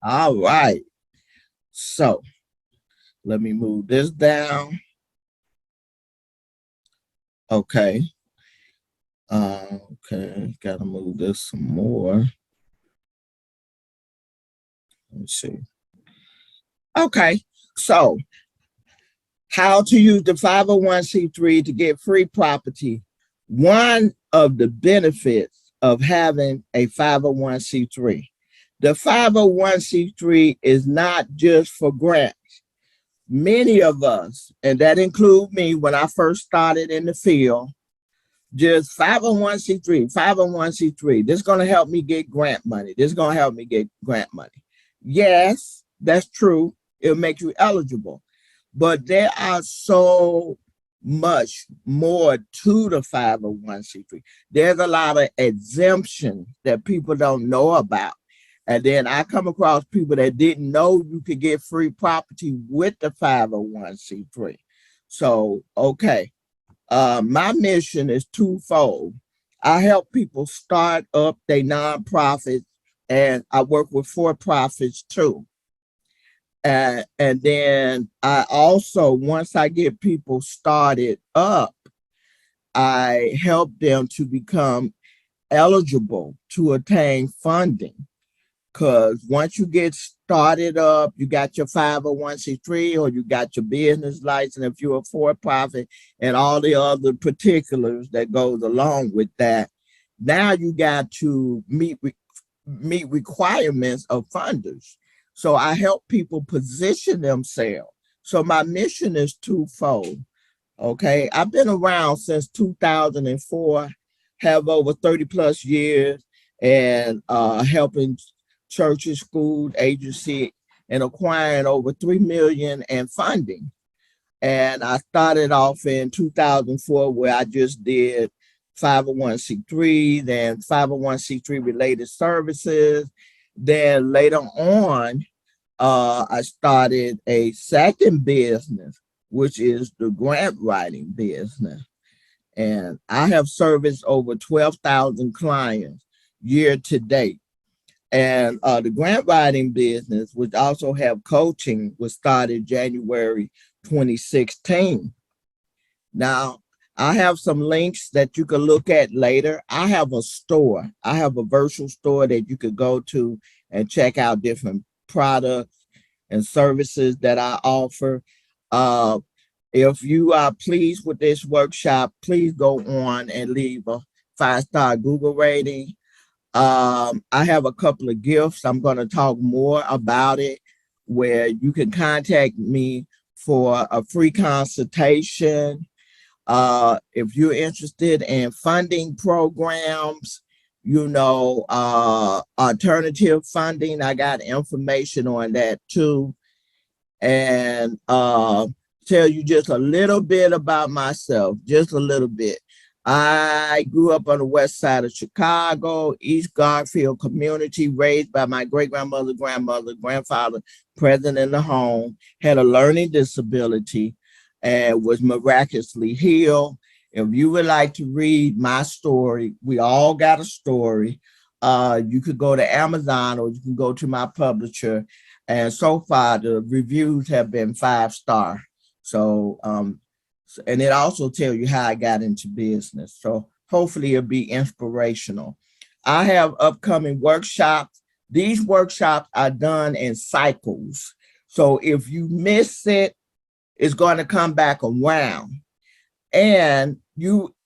All right. So let me move this down. Okay. Okay. Gotta move this some more. Let's see. Okay. So how to use the 501c3 to get free property. One of the benefits of having a 501c3. The 501c3 is not just for grants. Many of us, and that includes me when I first started in the field, just 501c3, 501c3. This is going to help me get grant money. This is going to help me get grant money. Yes, that's true. It'll make you eligible. But there are so much more to the 501c3. There's a lot of exemptions that people don't know about. And then I come across people that didn't know you could get free property with the 501c3. So, okay, my mission is twofold. I help people start up their nonprofits, and I work with for-profits too. And then I also, once I get people started up, I help them to become eligible to attain funding. Because once you get started up, you got your 501c3 or you got your business license if you're a for-profit and all the other particulars that goes along with that. Now you got to meet requirements of funders. So I help people position themselves. So my mission is twofold. Okay, I've been around since 2004, have over 30 plus years, and helping churches, schools, agency, and acquiring over 3 million in funding. And I started off in 2004 where I just did 501c3, then 501c3 related services. Then later on, I started a second business, which is the grant writing business. And I have serviced over 12,000 clients year to date. And the grant writing business, which also have coaching, was started January 2016. Now, I have some links that you can look at later. I have a store. I have a virtual store that you could go to and check out different products and services that I offer. Uh, if you are pleased with this workshop, please go on and leave a 5-star Google rating. I have a couple of gifts. I'm going to talk more about it, where you can contact me for a free consultation. If you're interested in funding programs, alternative funding, I got information on that too. And tell you just a little bit about myself, just a little bit. I grew up on the west side of Chicago, East Garfield community, raised by my great-grandmother, grandmother, grandfather, present in the home, had a learning disability, and was miraculously healed. If you would like to read my story, we all got a story. You could go to Amazon or you can go to my publisher. And so far, the reviews have been 5-star. So, and it also tells you how I got into business. So hopefully it'll be inspirational. I have upcoming workshops. These workshops are done in cycles. So if you miss it, it's going to come back around. And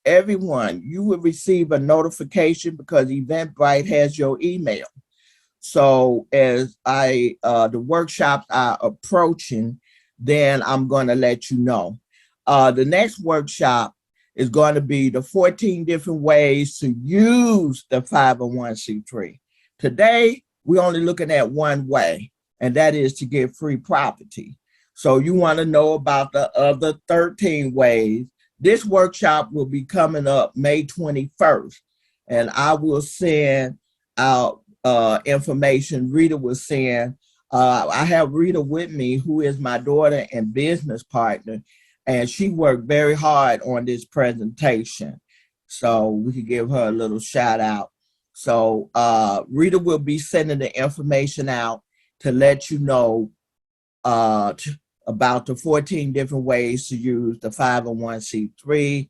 everyone, you will receive a notification because Eventbrite has your email. So as the workshops are approaching, then I'm going to let you know. The next workshop is going to be the 14 different ways to use the 501c3. Today, we're only looking at one way, and that is to get free property. So you want to know about the other 13 ways. This workshop will be coming up May 21st, and I will send out information. Rita was saying, I have Rita with me, who is my daughter and business partner, and she worked very hard on this presentation. So we could give her a little shout out. So Rita will be sending the information out, to let you know about the 14 different ways to use the 501c3.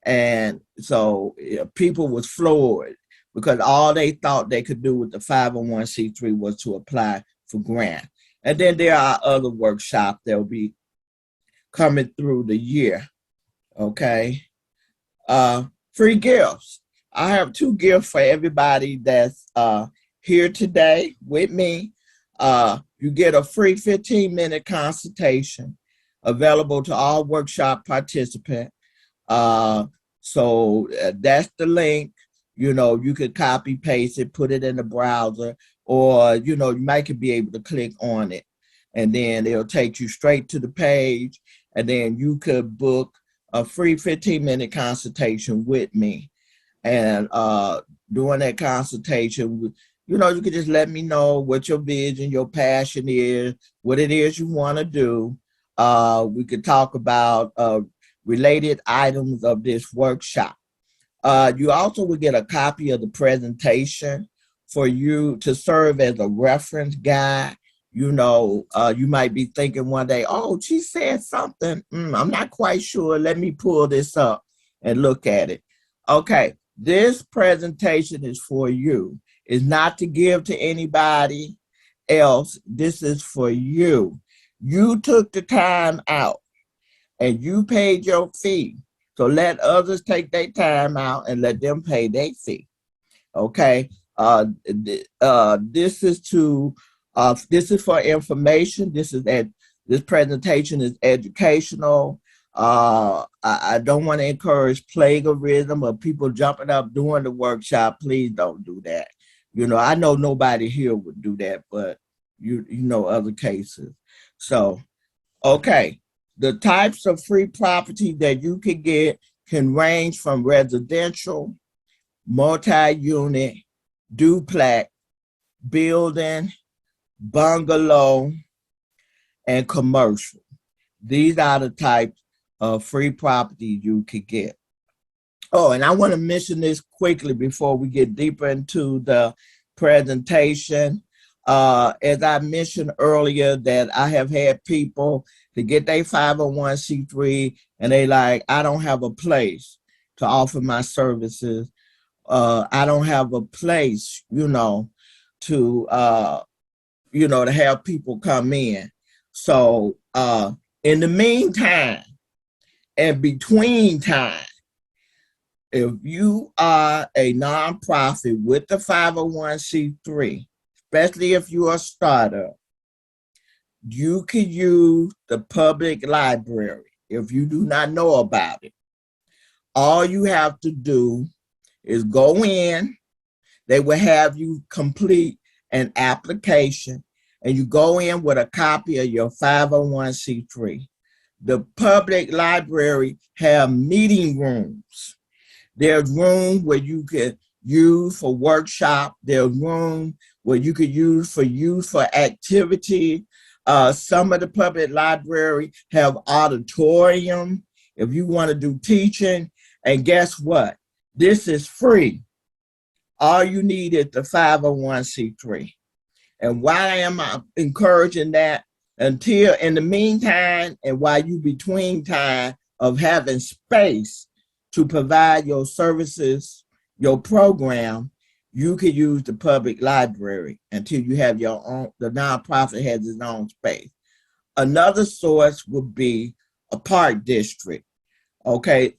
And so people was floored because all they thought they could do with the 501c3 was to apply for grant. And then there are other workshops that will be coming through the year. Okay. Free gifts. I have 2 gifts for everybody that's here today with me. You get a free 15-minute consultation available to all workshop participants. So that's the link. You could copy, paste it, put it in the browser, or, you might be able to click on it, and then it'll take you straight to the page, and then you could book a free 15-minute consultation with me. And during that consultation, you could just let me know what your vision, your passion is, what it is you want to do. We could talk about related items of this workshop. You also would get a copy of the presentation for you to serve as a reference guide. You might be thinking one day, oh, she said something. I'm not quite sure. Let me pull this up and look at it. Okay, this presentation is for you. It's not to give to anybody else. This is for you. You took the time out and you paid your fee. So let others take their time out and let them pay their fee. Okay. This is for information. This presentation is educational. I don't want to encourage plagiarism or people jumping up during the workshop. Please don't do that. I know nobody here would do that, but you know other cases. So, okay. The types of free property that you can get can range from residential, multi-unit, duplex, building, bungalow, and commercial. These are the types of free property you could get. Oh, and I want to mention this quickly before we get deeper into the presentation. As I mentioned earlier, that I have had people to get their 501c3 and they like, I don't have a place to offer my services. I don't have a place, to have people come in. So in the meantime and between time, if you are a nonprofit with the 501c3, especially if you're a startup, you can use the public library if you do not know about it. All you have to do is go in. They will have you complete an application, and you go in with a copy of your 501c3. The public library have meeting rooms. There's room where you can use for workshop. There's room where you could use for activity. Some of the public library have auditorium if you want to do teaching. And guess what? This is free. All you need is the 501c3. And why am I encouraging that? Until in the meantime, and while you between time of having space to provide your services, your program, you can use the public library until you have your own, the nonprofit has its own space. Another source would be a park district. Okay,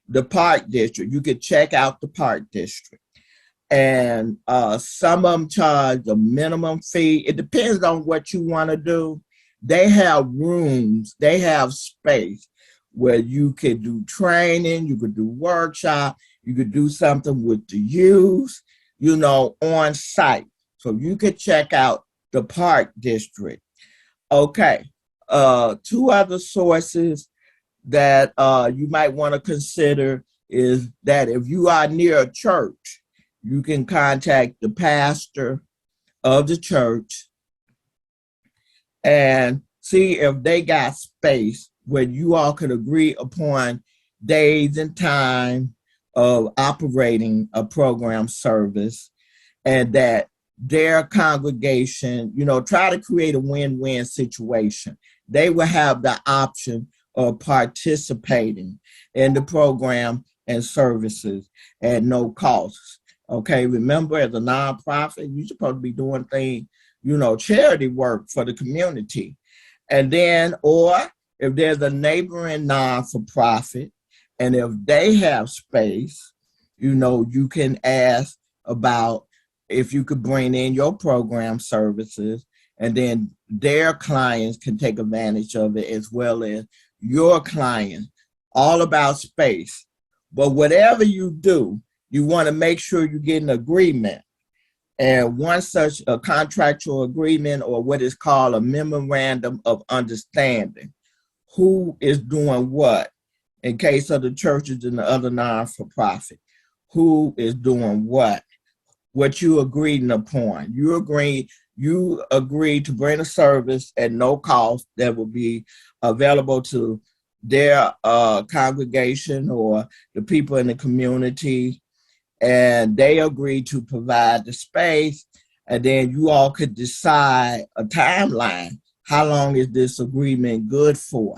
the park district, you could check out the park district. And some of them charge a minimum fee. It depends on what you want to do. They have rooms, they have space where you could do training, you could do workshop, you could do something with the youth, on site. So you could check out the park district. Okay, 2 other sources that you might want to consider is that if you are near a church, you can contact the pastor of the church and see if they got space where you all could agree upon days and time of operating a program service, and that their congregation, try to create a win-win situation. They will have the option of participating in the program and services at no cost. Okay, remember, as a nonprofit, you're supposed to be doing things, charity work for the community. And then, or if there's a neighboring non-for-profit, and if they have space, you can ask about if you could bring in your program services, and then their clients can take advantage of it as well as your clients. All about space. But whatever you do, you want to make sure you get an agreement. And one such a contractual agreement, or what is called a memorandum of understanding, who is doing what in case of the churches and the other non-for-profit, who is doing what you agreed upon. You agreed to bring a service at no cost that will be available to their congregation or the people in the community, and they agreed to provide the space, and then you all could decide a timeline. How long is this agreement good for?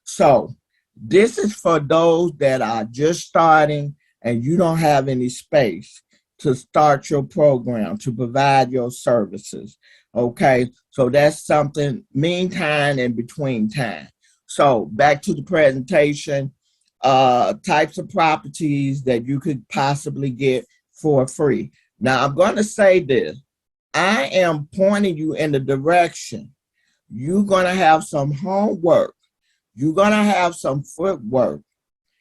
So this is for those that are just starting and you don't have any space to start your program, to provide your services. Okay, so that's something meantime and between time. So back to the presentation, types of properties that you could possibly get for free. Now I'm going to say this, I am pointing you in the direction. You're going to have some homework. You're going to have some footwork.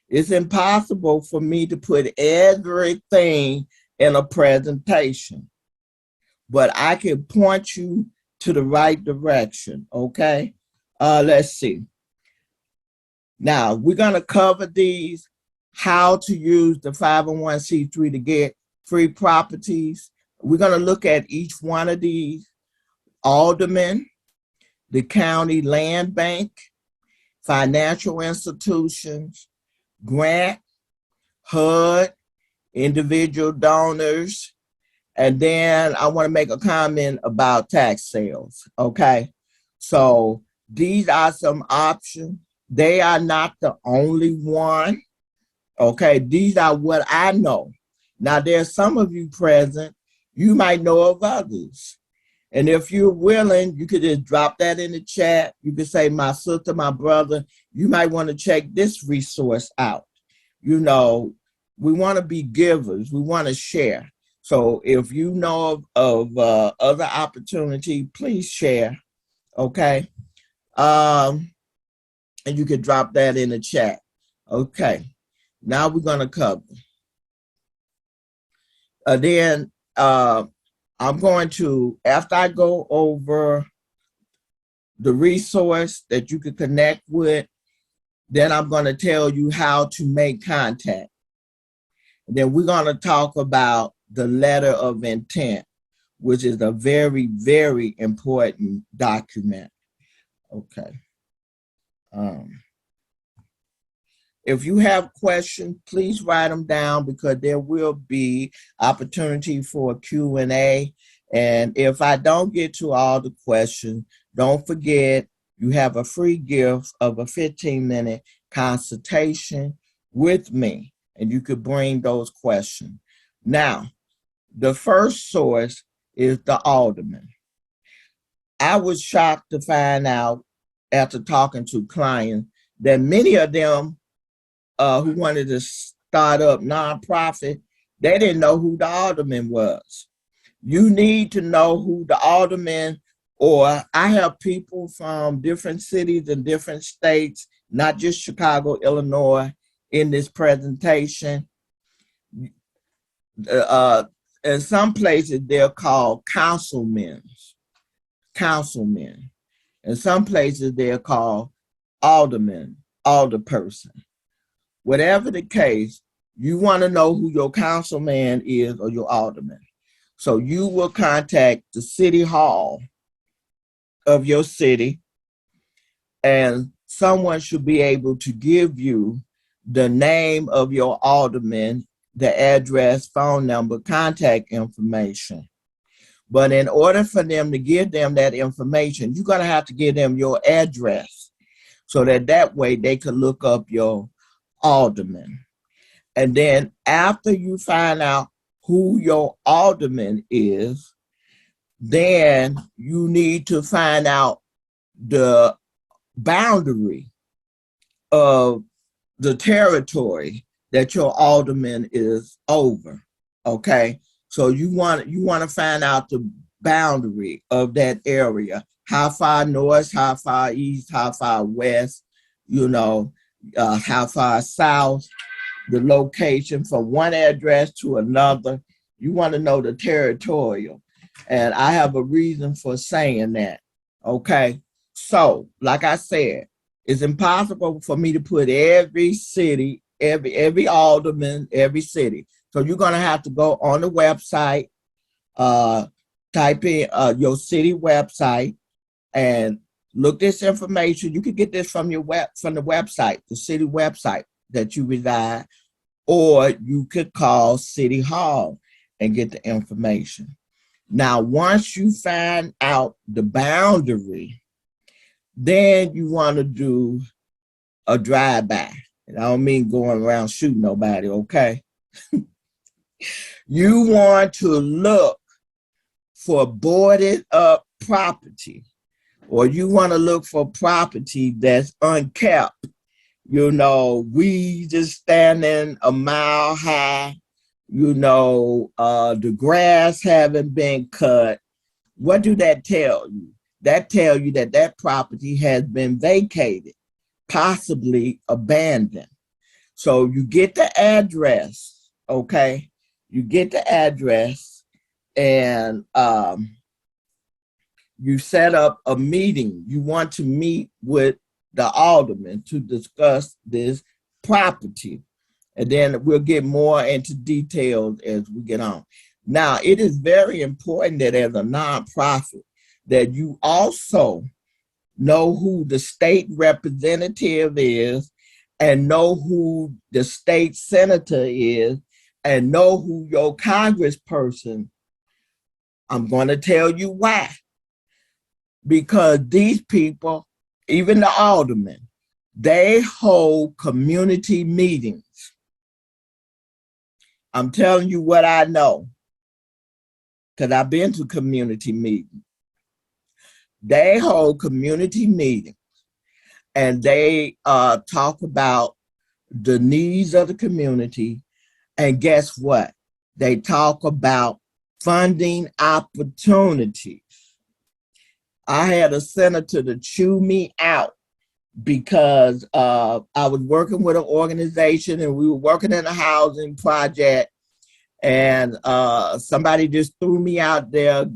It's impossible for me to put everything in a presentation, but I can point you to the right direction, okay? Let's see. Now, we're going to cover these, how to use the 501c3 to get free properties. We're going to look at each one of these: alderman, the county land bank, financial institutions, grant, HUD, individual donors, and then I want to make a comment about tax sales, okay? So these are some options. They are not the only one, okay? These are what I know. Now, there's some of you present, you might know of others. And if you're willing, you could just drop that in the chat. You could say, my sister, my brother, you might want to check this resource out. We want to be givers. We want to share. So if you know of other opportunity, please share, okay? And you can drop that in the chat. Okay, now we're going to cover. I'm going to, after I go over the resource that you can connect with, then I'm going to tell you how to make contact. And then we're going to talk about the letter of intent, which is a very, very important document. Okay. If you have questions, please write them down, because there will be opportunity for a Q&A. And if I don't get to all the questions, don't forget you have a free gift of a 15-minute consultation with me, and you could bring those questions. Now, the first source is the alderman. I was shocked to find out after talking to clients that many of them who wanted to start up nonprofit, they didn't know who the alderman was. You need to know who the alderman, or I have people from different cities and different states, not just Chicago, Illinois, in this presentation. In some places, they're called councilmen. In some places, they're called aldermen, alderperson. Whatever the case, you want to know who your councilman is or your alderman. So you will contact the city hall of your city, and someone should be able to give you the name of your alderman, the address, phone number, contact information. But in order for them to give them that information, you're going to have to give them your address so that way they could look up your alderman. And then after you find out who your alderman is, then you need to find out the boundary of the territory that your alderman is over. Okay, so you want to find out the boundary of that area. How far north, how far east, how far west, how far south, the location from one address to another. You want to know the territorial. And I have a reason for saying that. Okay. So, like I said, it's impossible for me to put every city, every alderman, every city. So you're going to have to go on the website, type in your city website and look this information. You can get this from the website, the city website that you reside, or you could call City Hall and get the information. Now, once you find out the boundary, then you want to do a drive-by. And I don't mean going around shooting nobody, okay? You want to look for boarded up property, or you want to look for property that's unkept. Weeds is standing a mile high. The grass haven't been cut. What do that tell you? That tells you that property has been vacated, possibly abandoned. So you get the address, okay? You get the address and you set up a meeting. You want to meet with the alderman to discuss this property. And then we'll get more into details as we get on. Now, it is very important that as a nonprofit, that you also know who the state representative is and know who the state senator is and know who your congressperson. I'm going to tell you why. Because these people, even the aldermen, they hold community meetings. I'm telling you what I know, because I've been to community meetings. They hold community meetings and they talk about the needs of the community. And guess what? They talk about funding opportunities. I had a senator to chew me out because I was working with an organization and we were working in a housing project, and somebody just threw me out there,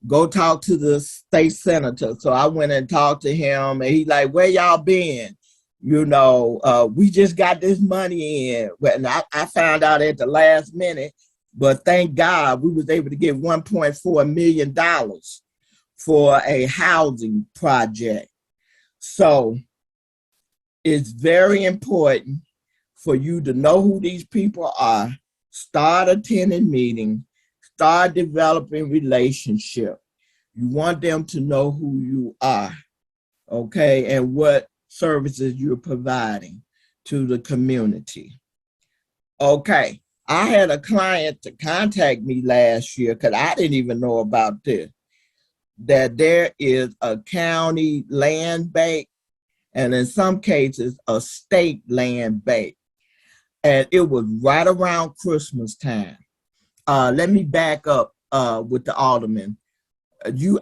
go talk to the state senator. So I went and talked to him and he's like, where y'all been? We just got this money in. And I found out at the last minute, but thank God we was able to get $1.4 million for a housing project. So it's very important for you to know who these people are, start attending meetings, start developing relationship. You want them to know who you are, okay, and what services you're providing to the community. Okay, I had a client to contact me last year because I didn't even know about this, that there is a county land bank and in some cases a state land bank. And it was right around Christmas time. Let me back up with the alderman.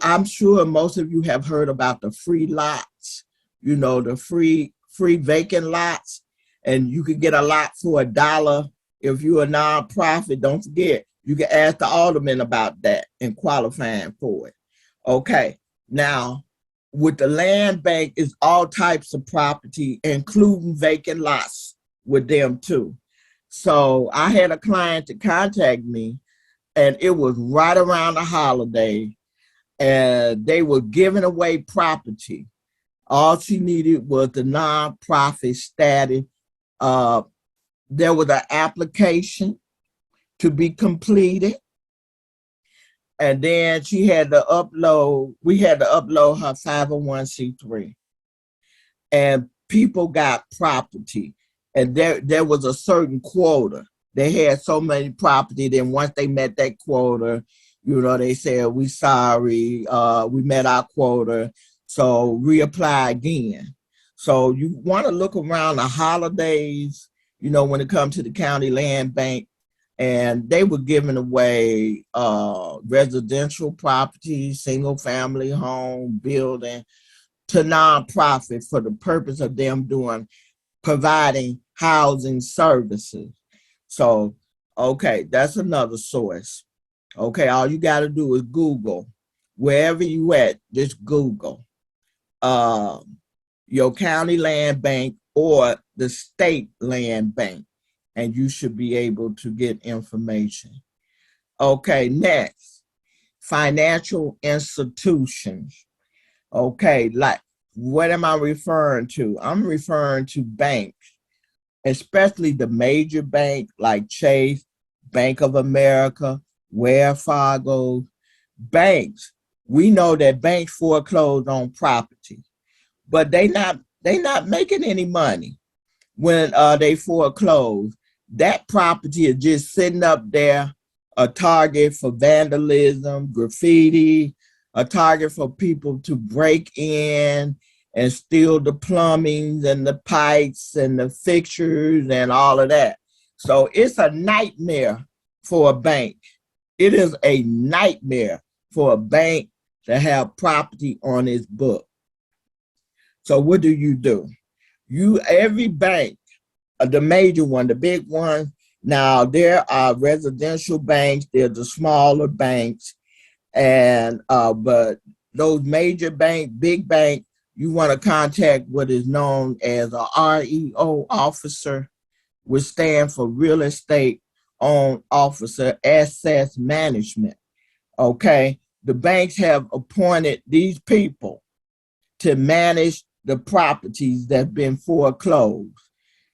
I'm sure most of you have heard about the free lots, the free vacant lots, and you can get a lot for $1. If you're a nonprofit, don't forget, you can ask the alderman about that and qualifying for it. Okay, now with the land bank is all types of property, including vacant lots with them too. So I had a client to contact me, and it was right around the holiday, and they were giving away property. All she needed was the nonprofit status. There was an application to be completed, And then she had to upload, we had to upload her 501c3. And people got property. And there was a certain quota. They had so many property. Then once they met that quota, they said, we sorry, we met our quota. So reapply again. So you want to look around the holidays, when it comes to the county land bank, and they were giving away residential property, single family home, building to nonprofit for the purpose of them providing housing services. So, okay, that's another source. Okay, all you got to do is Google. Wherever you at, just Google your county land bank or the state land bank, and you should be able to get information. Okay, next, financial institutions. Okay, like what am I referring to? I'm referring to banks, especially the major bank like Chase, Bank of America, Wells Fargo. Banks, we know that banks foreclose on property, but they not making any money when they foreclose. That property is just sitting up there, a target for vandalism, graffiti, a target for people to break in and steal the plumbing and the pipes and the fixtures and all of that. So it's a nightmare for a bank. It is a nightmare for a bank to have property on its book. So what do? Every bank, the major one, the big one. Now there are residential banks, there's the smaller banks, and but those major bank, big bank, you want to contact what is known as a REO officer, which stands for Real Estate Owned Officer Asset Management. Okay, the banks have appointed these people to manage the properties that have been foreclosed.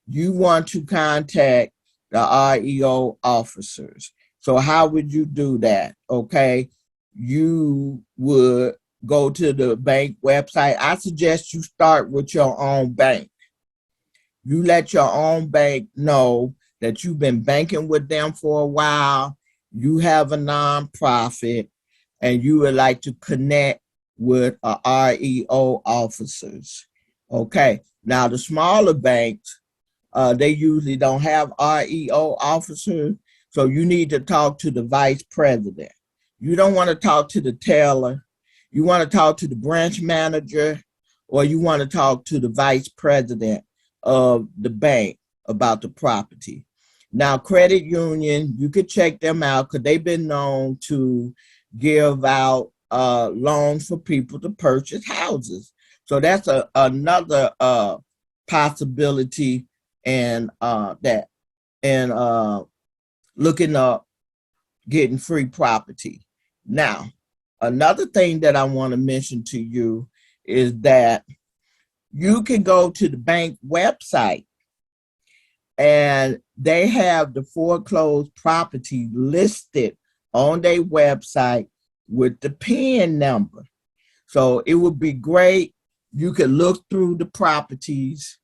You want to contact the REO officers. So how would you do that? Okay, you would go to the bank website. I suggest you start with your own bank. You let your own bank know that you've been banking with them for a while, you have a nonprofit, and you would like to connect with REO officers. Okay, now the smaller banks, they usually don't have REO officers, so you need to talk to the vice president. You don't want to talk to the teller. You want to talk to the branch manager, or you want to talk to the vice president of the bank about the property. Now, credit union, you could check them out because they've been known to give out loans for people to purchase houses. So that's another possibility, and looking up getting free property. Now, another thing that I want to mention to you is that you can go to the bank website and they have the foreclosed property listed on their website with the PIN number. So it would be great. You could look through the properties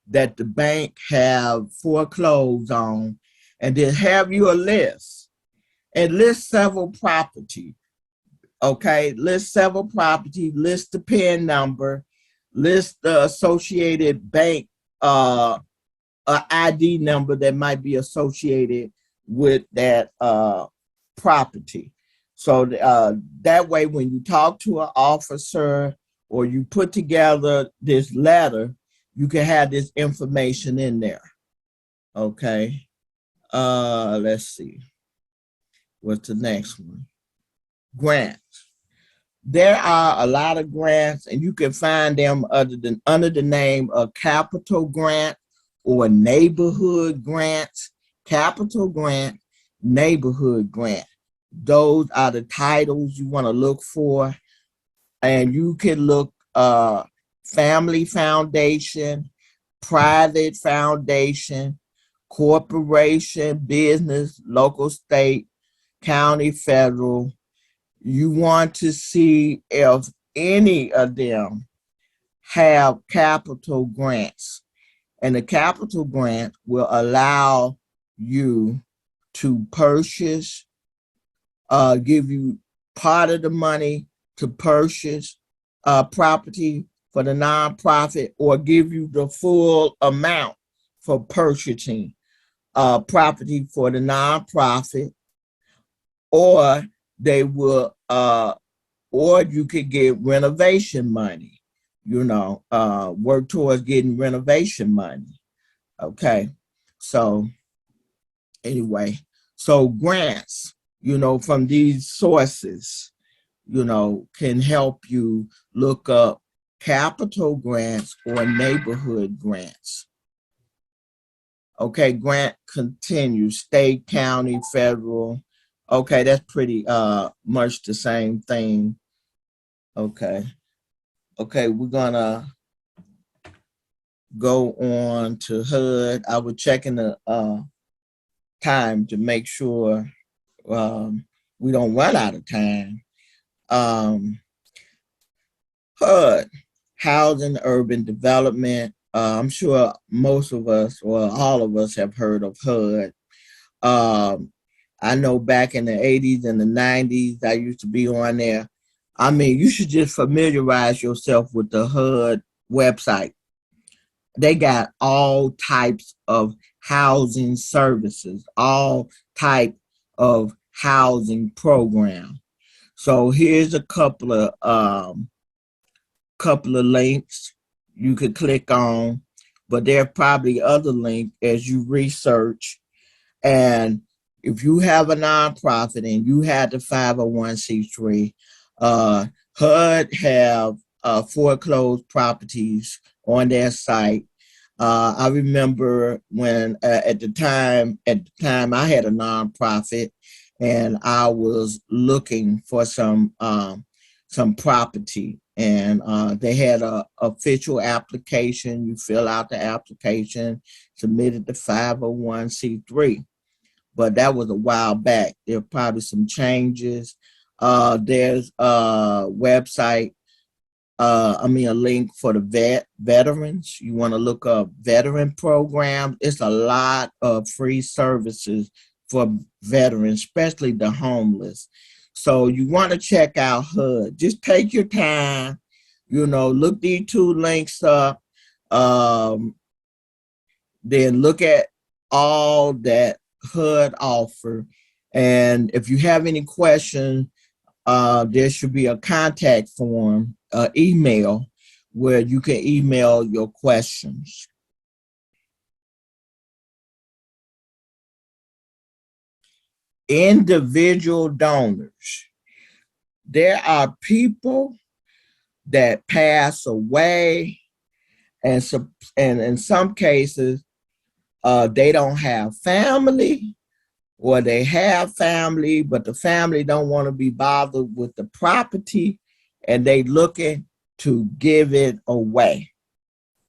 that the bank have foreclosed on and then have you a list and list several property. Okay, list several property, list the PIN number, list the associated bank ID number that might be associated with that property. So that way, when you talk to an officer or you put together this letter, you can have this information in there. Okay. Let's see. What's the next one? Grants. There are a lot of grants, and you can find them under the name of capital grant or neighborhood grants. Capital grant, neighborhood grant. Those are the titles you want to look for. And you can look family foundation, private foundation, corporation, business, local, state, county, federal. You want to see if any of them have capital grants. And the capital grant will allow you to purchase, give you part of the money to purchase property for the nonprofit, or give you the full amount for purchasing property for the nonprofit, or they will, or you could get renovation money, work towards getting renovation money. Okay. So anyway, so grants, from these sources, can help you look up capital grants or neighborhood grants. Okay, grant continues, state, county, federal. Okay, that's pretty much the same thing. Okay. Okay, we're gonna go on to HUD. I was checking the time to make sure we don't run out of time. HUD, Housing Urban Development. I'm sure most of us, or all of us, have heard of HUD. I know back in the 80s and the 90s, I used to be on there. I mean, you should just familiarize yourself with the HUD website. They got all types of housing services, all type of housing program. So here's a couple of links you could click on, but there are probably other links as you research. And if you have a nonprofit and you had the 501c3, HUD have foreclosed properties on their site. I remember when at the time I had a nonprofit and I was looking for some property, and they had a official application. You fill out the application, submitted the 501c3. But that was a while back. There are probably some changes. There's a website, a link for the veterans. You want to look up veteran programs. It's a lot of free services for veterans, especially the homeless. So you want to check out HUD. Just take your time, look these two links up, then look at all that HUD offer. And if you have any questions, there should be a contact form, email, where you can email your questions. Individual donors. There are people that pass away, and in some cases, they don't have family, or they have family, but the family don't want to be bothered with the property, and they looking to give it away.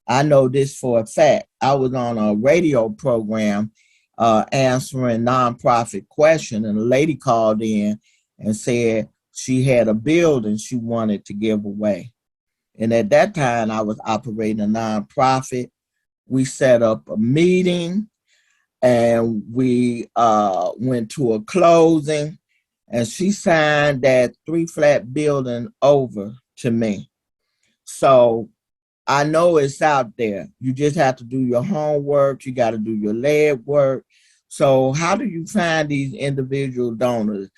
I know this for a fact. I was on a radio program answering nonprofit question, and a lady called in and said she had a building she wanted to give away. And at that time, I was operating a nonprofit. We set up a meeting, and we went to a closing, and she signed that 3-flat building over to me. So I know it's out there. You just have to do your homework. You got to do your legwork. So how do you find these individual donors?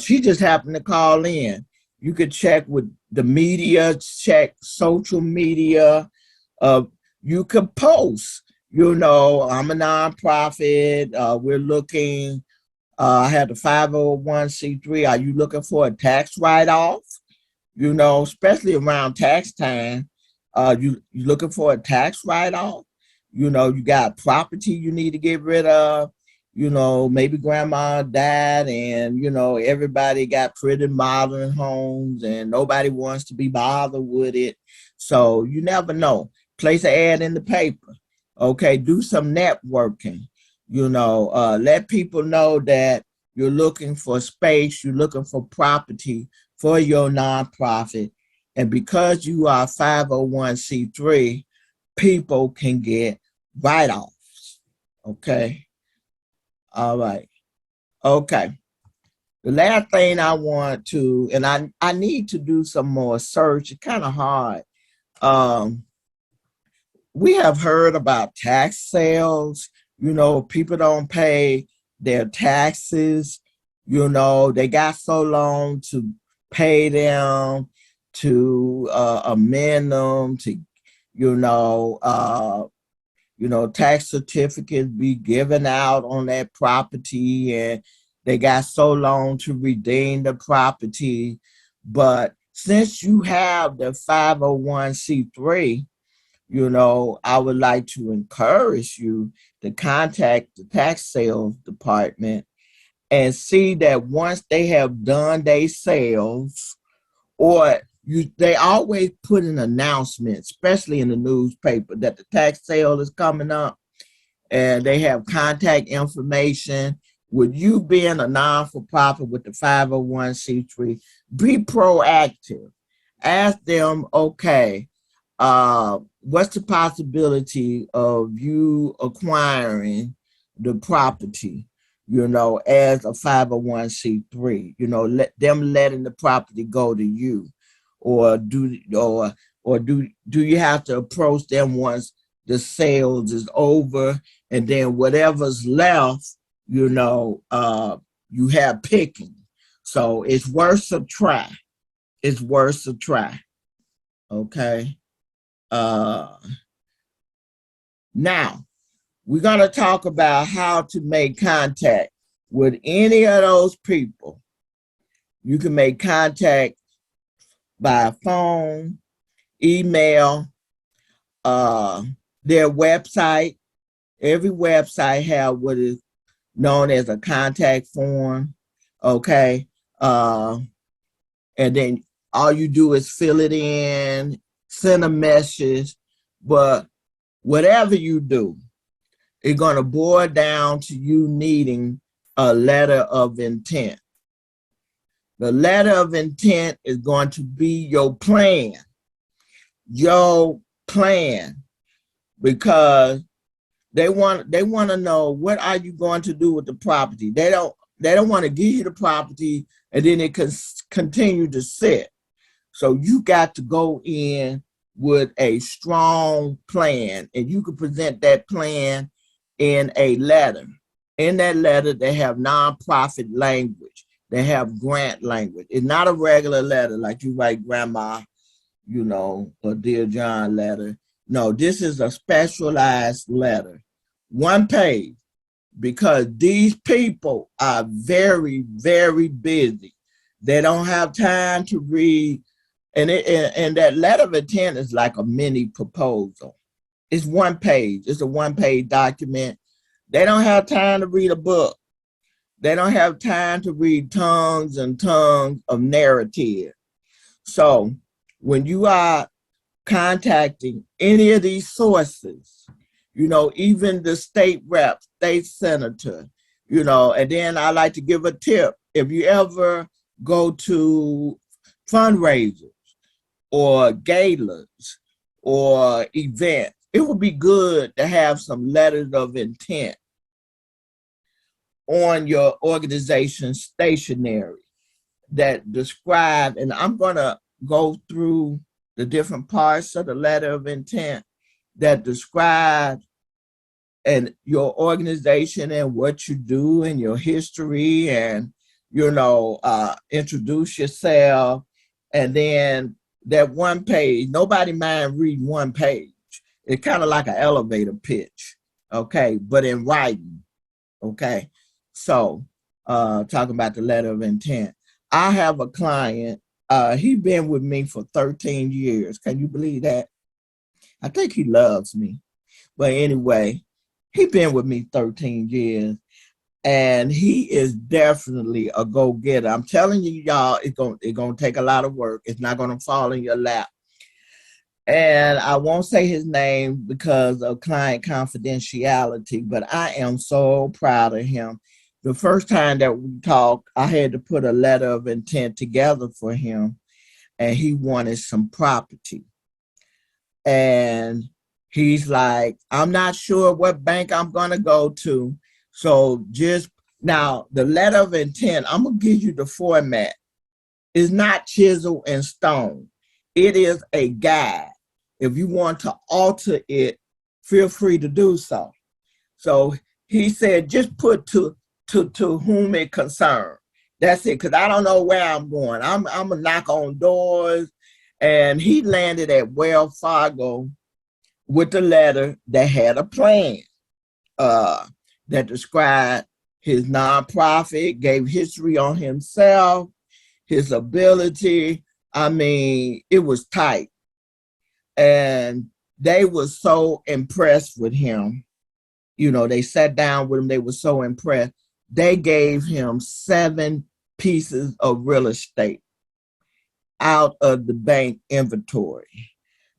She just happened to call in. You could check with the media, check social media. You could post. I'm a nonprofit. We're looking. I had the 501c3. Are you looking for a tax write-off? Especially around tax time. You looking for a tax write-off? You got property you need to get rid of. Maybe grandma died, and everybody got pretty modern homes, and nobody wants to be bothered with it. So you never know. Place an ad in the paper. Okay, do some networking. Let people know that you're looking for space, you're looking for property for your nonprofit. And because you are 501c3, people can get write-offs. Okay. All right. Okay. The last thing I want to, and I need to do some more search. It's kind of hard. We have heard about tax sales. People don't pay their taxes. They got so long to pay them, to amend them, to, you know, uh, tax certificates be given out on that property, and they got so long to redeem the property. But since you have the 501c3, I would like to encourage you to contact the tax sales department and see that once they have done their sales, or they always put an announcement, especially in the newspaper, that the tax sale is coming up, and they have contact information. With you being a non-for-profit with the 501c3, be proactive. Ask them, okay, what's the possibility of you acquiring the property, as a 501c3, let them letting the property go to you, or do you have to approach them once the sales is over, and then whatever's left, you have picking. So it's worth a try. It's worth a try. Okay. Now, we're going to talk about how to make contact with any of those people. You can make contact by phone, email, their website. Every website have what is known as a contact form. Okay. And then all you do is fill it in, send a message. But whatever you do, it's going to boil down to you needing a letter of intent. The letter of intent is going to be your plan. Your plan. Because they want to know, what are you going to do with the property? They don't want to give you the property and then it can continue to sit. So you got to go in with a strong plan, and you can present that plan in a letter. In that letter, they have nonprofit language. They have grant language. It's not a regular letter like you write grandma, or Dear John letter. No, this is a specialized letter. 1 page, because these people are very, very busy. They don't have time to read. And that letter of intent is like a mini proposal. It's 1 page. It's a 1-page document. They don't have time to read a book. They don't have time to read tons and tons of narrative. So when you are contacting any of these sources, even the state rep, state senator, and then I like to give a tip. If you ever go to fundraisers or galas or events, it would be good to have some letters of intent on your organization stationery that describe, and I'm going to go through the different parts of the letter of intent that describe and your organization and what you do and your history, and introduce yourself. And then that 1 page, nobody mind reading 1 page. It's kind of like an elevator pitch, okay, but in writing. Okay. So talking about the letter of intent, I have a client. He's been with me for 13 years. Can you believe that? I think he loves me. But anyway, he's been with me 13 years, and he is definitely a go-getter. I'm telling you, y'all, it's gonna take a lot of work. It's not gonna fall in your lap. And I won't say his name because of client confidentiality, but I am so proud of him. the first time that we talked, I had to put a letter of intent together for him, and he wanted some property. And he's like, I'm not sure what bank I'm going to go to. So just now, the letter of intent, I'm going to give you the format. It's not chisel and stone. It is a guide. If you want to alter it, feel free to do so. So he said, just put to whom it concerned. That's it, because I don't know where I'm going. I'm gonna knock on doors. And he landed at Wells Fargo with the letter that had a plan that described his nonprofit, gave history on himself, his ability. I mean, it was tight. And they were so impressed with him. You know, they sat down with him. They were so impressed. They gave him 7 pieces of real estate out of the bank inventory.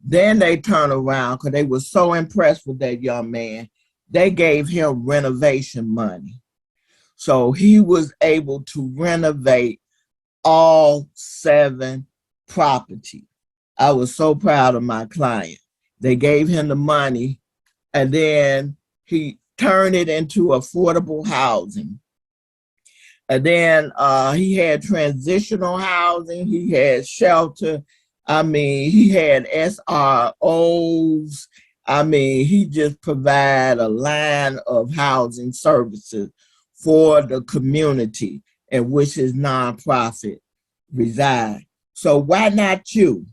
Then they turned around because they were so impressed with that young man. They gave him renovation money. So he was able to renovate all 7 properties. I was so proud of my client. They gave him the money, and then he turned it into affordable housing. And then he had transitional housing. He had shelter. I mean, he had SROs. I mean, he just provided a line of housing services for the community in which his nonprofit resides. So why not you?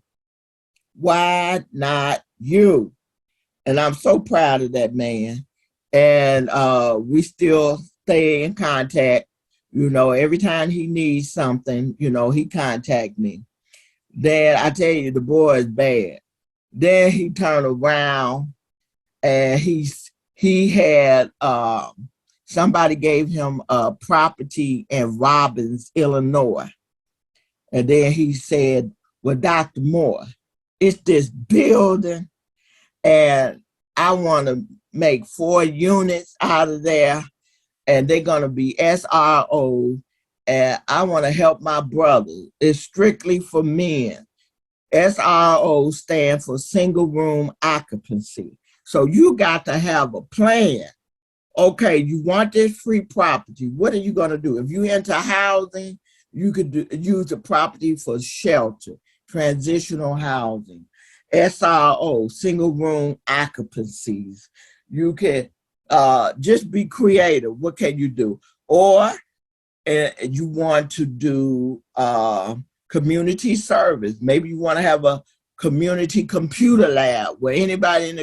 Why not you? And I'm so proud of that man. And we still stay in contact. You know, every time he needs something, you know, he contact me. Then I tell you, the boy is bad. Then he turned around and he had somebody gave him a property in Robbins, Illinois. And then he said, well, Dr. Moore, it's this building and I want to make 4 units out of there, and they're going to be SRO, and I want to help my brother. It's strictly for men. SRO stand for single room occupancy. So you got to have a plan. Okay, you want this free property. What are you going to do? If you into housing, you could use the property for shelter, transitional housing. SRO, single room occupancies. You can just be creative. What can you do? Or you want to do community service. Maybe you want to have a community computer lab where anybody in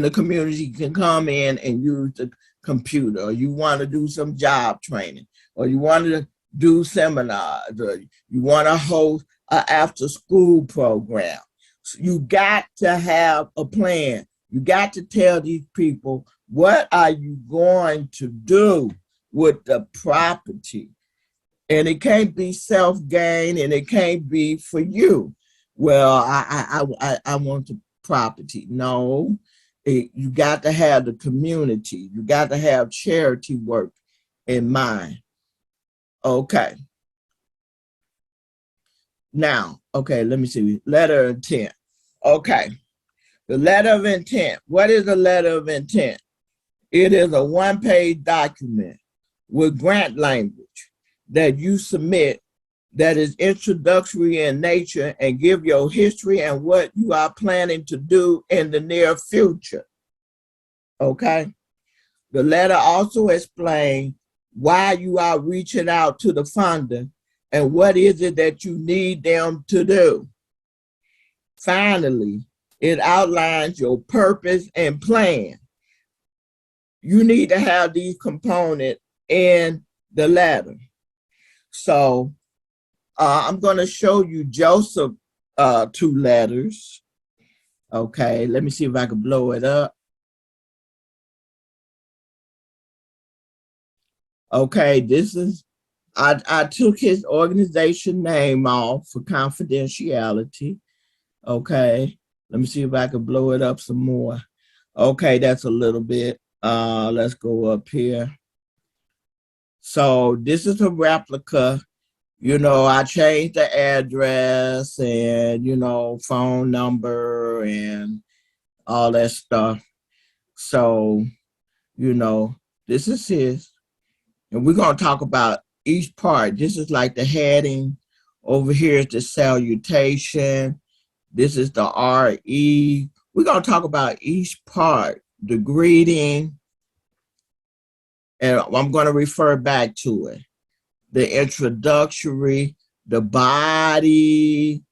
the community can come in and use the computer. Or you want to do some job training, or you want to do seminars, or you want to host an after-school program. So you got to have a plan. You got to tell these people, what are you going to do with the property? And it can't be self-gain, and it can't be for you. Well, I want the property. No, you got to have the community. You got to have charity work in mind. Okay. Now, okay, let me see. Letter of intent. Okay. The letter of intent. What is a letter of intent? It is a 1-page document with grant language that you submit that is introductory in nature and give your history and what you are planning to do in the near future. Okay? The letter also explains why you are reaching out to the funder and what is it that you need them to do. Finally, it outlines your purpose and plan. You need to have these components in the letter. So I'm going to show you Joseph 2 letters. Okay, let me see if I can blow it up. Okay, this is, I took his organization name off for confidentiality. Okay, let me see if I can blow it up some more. Okay, that's a little bit. Let's go up here. So this is a replica. You know, I changed the address and, phone number and all that stuff. So, you know, this is his. And we're going to talk about each part. This is like the heading. Over here is the salutation. This is the RE. We're going to talk about each part, the greeting, and I'm going to refer back to it. The introductory, the body,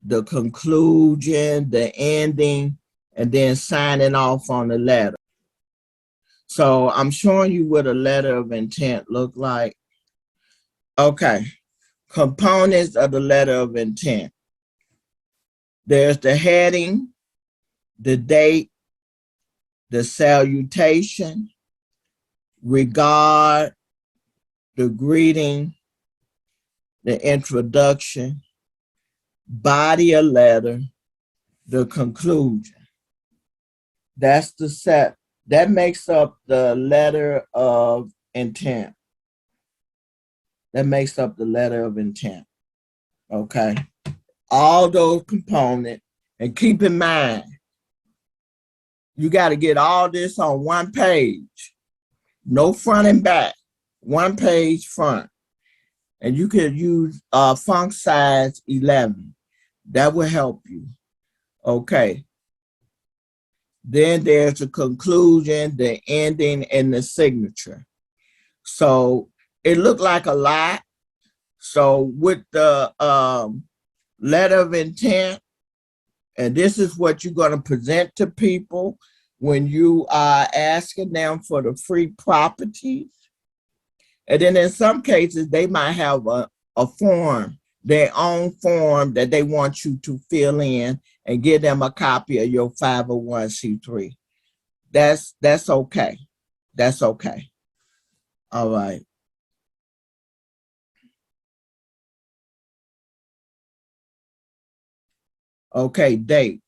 the conclusion, the ending, and then signing off on the letter. So I'm showing you what a letter of intent look like. Okay, components of the letter of intent. There's the heading, the date, the salutation, regard, the greeting, the introduction, body of letter, the conclusion. That's the set. That makes up the letter of intent. That makes up the letter of intent. Okay. All those components. And keep in mind, you got to get all this on one page. No front and back. One page front. And you could use font size 11. That will help you. Okay. Then there's the conclusion, the ending, and the signature. So it looked like a lot. So with the letter of intent, and this is what you're going to present to people when you are asking them for the free properties. And then in some cases, they might have a form, their own form that they want you to fill in and give them a copy of your 501c3. That's okay. That's okay. All right. Okay, date.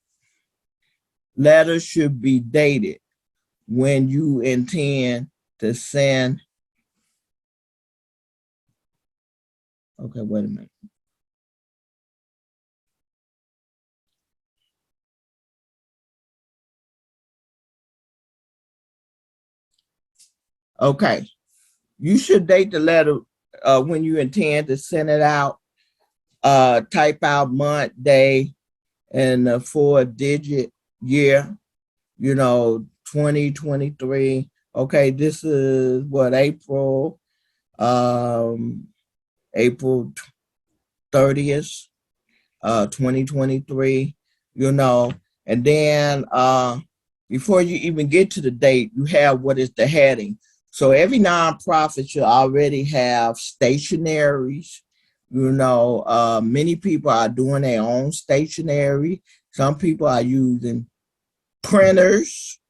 Letters should be dated when you intend to send. Okay, wait a minute. Okay, you should date the letter when you intend to send it out. Type out month, day, and a 4-digit year. 2023. Okay, this is what, April 30th, 2023. And then before you even get to the date, you have what is the heading. So every nonprofit should already have stationaries. Many people are doing their own stationery. Some people are using printers,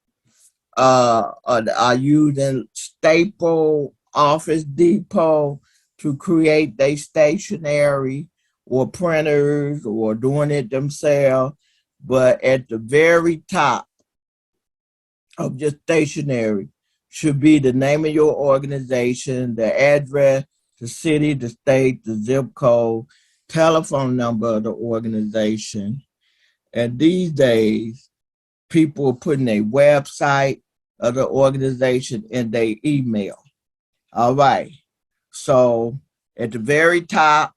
are using Staple, Office Depot to create their stationery, or printers, or doing it themselves. But at the very top of your stationery should be the name of your organization, the address, the city, the state, the zip code, telephone number of the organization. And these days, people are putting a website of the organization in their email. All right. So at the very top,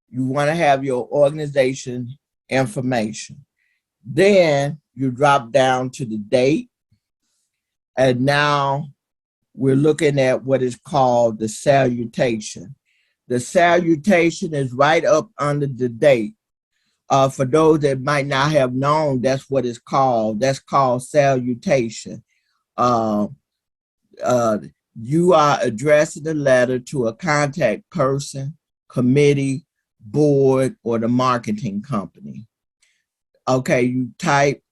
you want to have your organization information. Then you drop down to the date. And now we're looking at what is called the salutation. The salutation is right up under the date. For those that might not have known, that's what it's called. That's called salutation. You are addressing the letter to a contact person, committee, board, or the marketing company. Okay, you type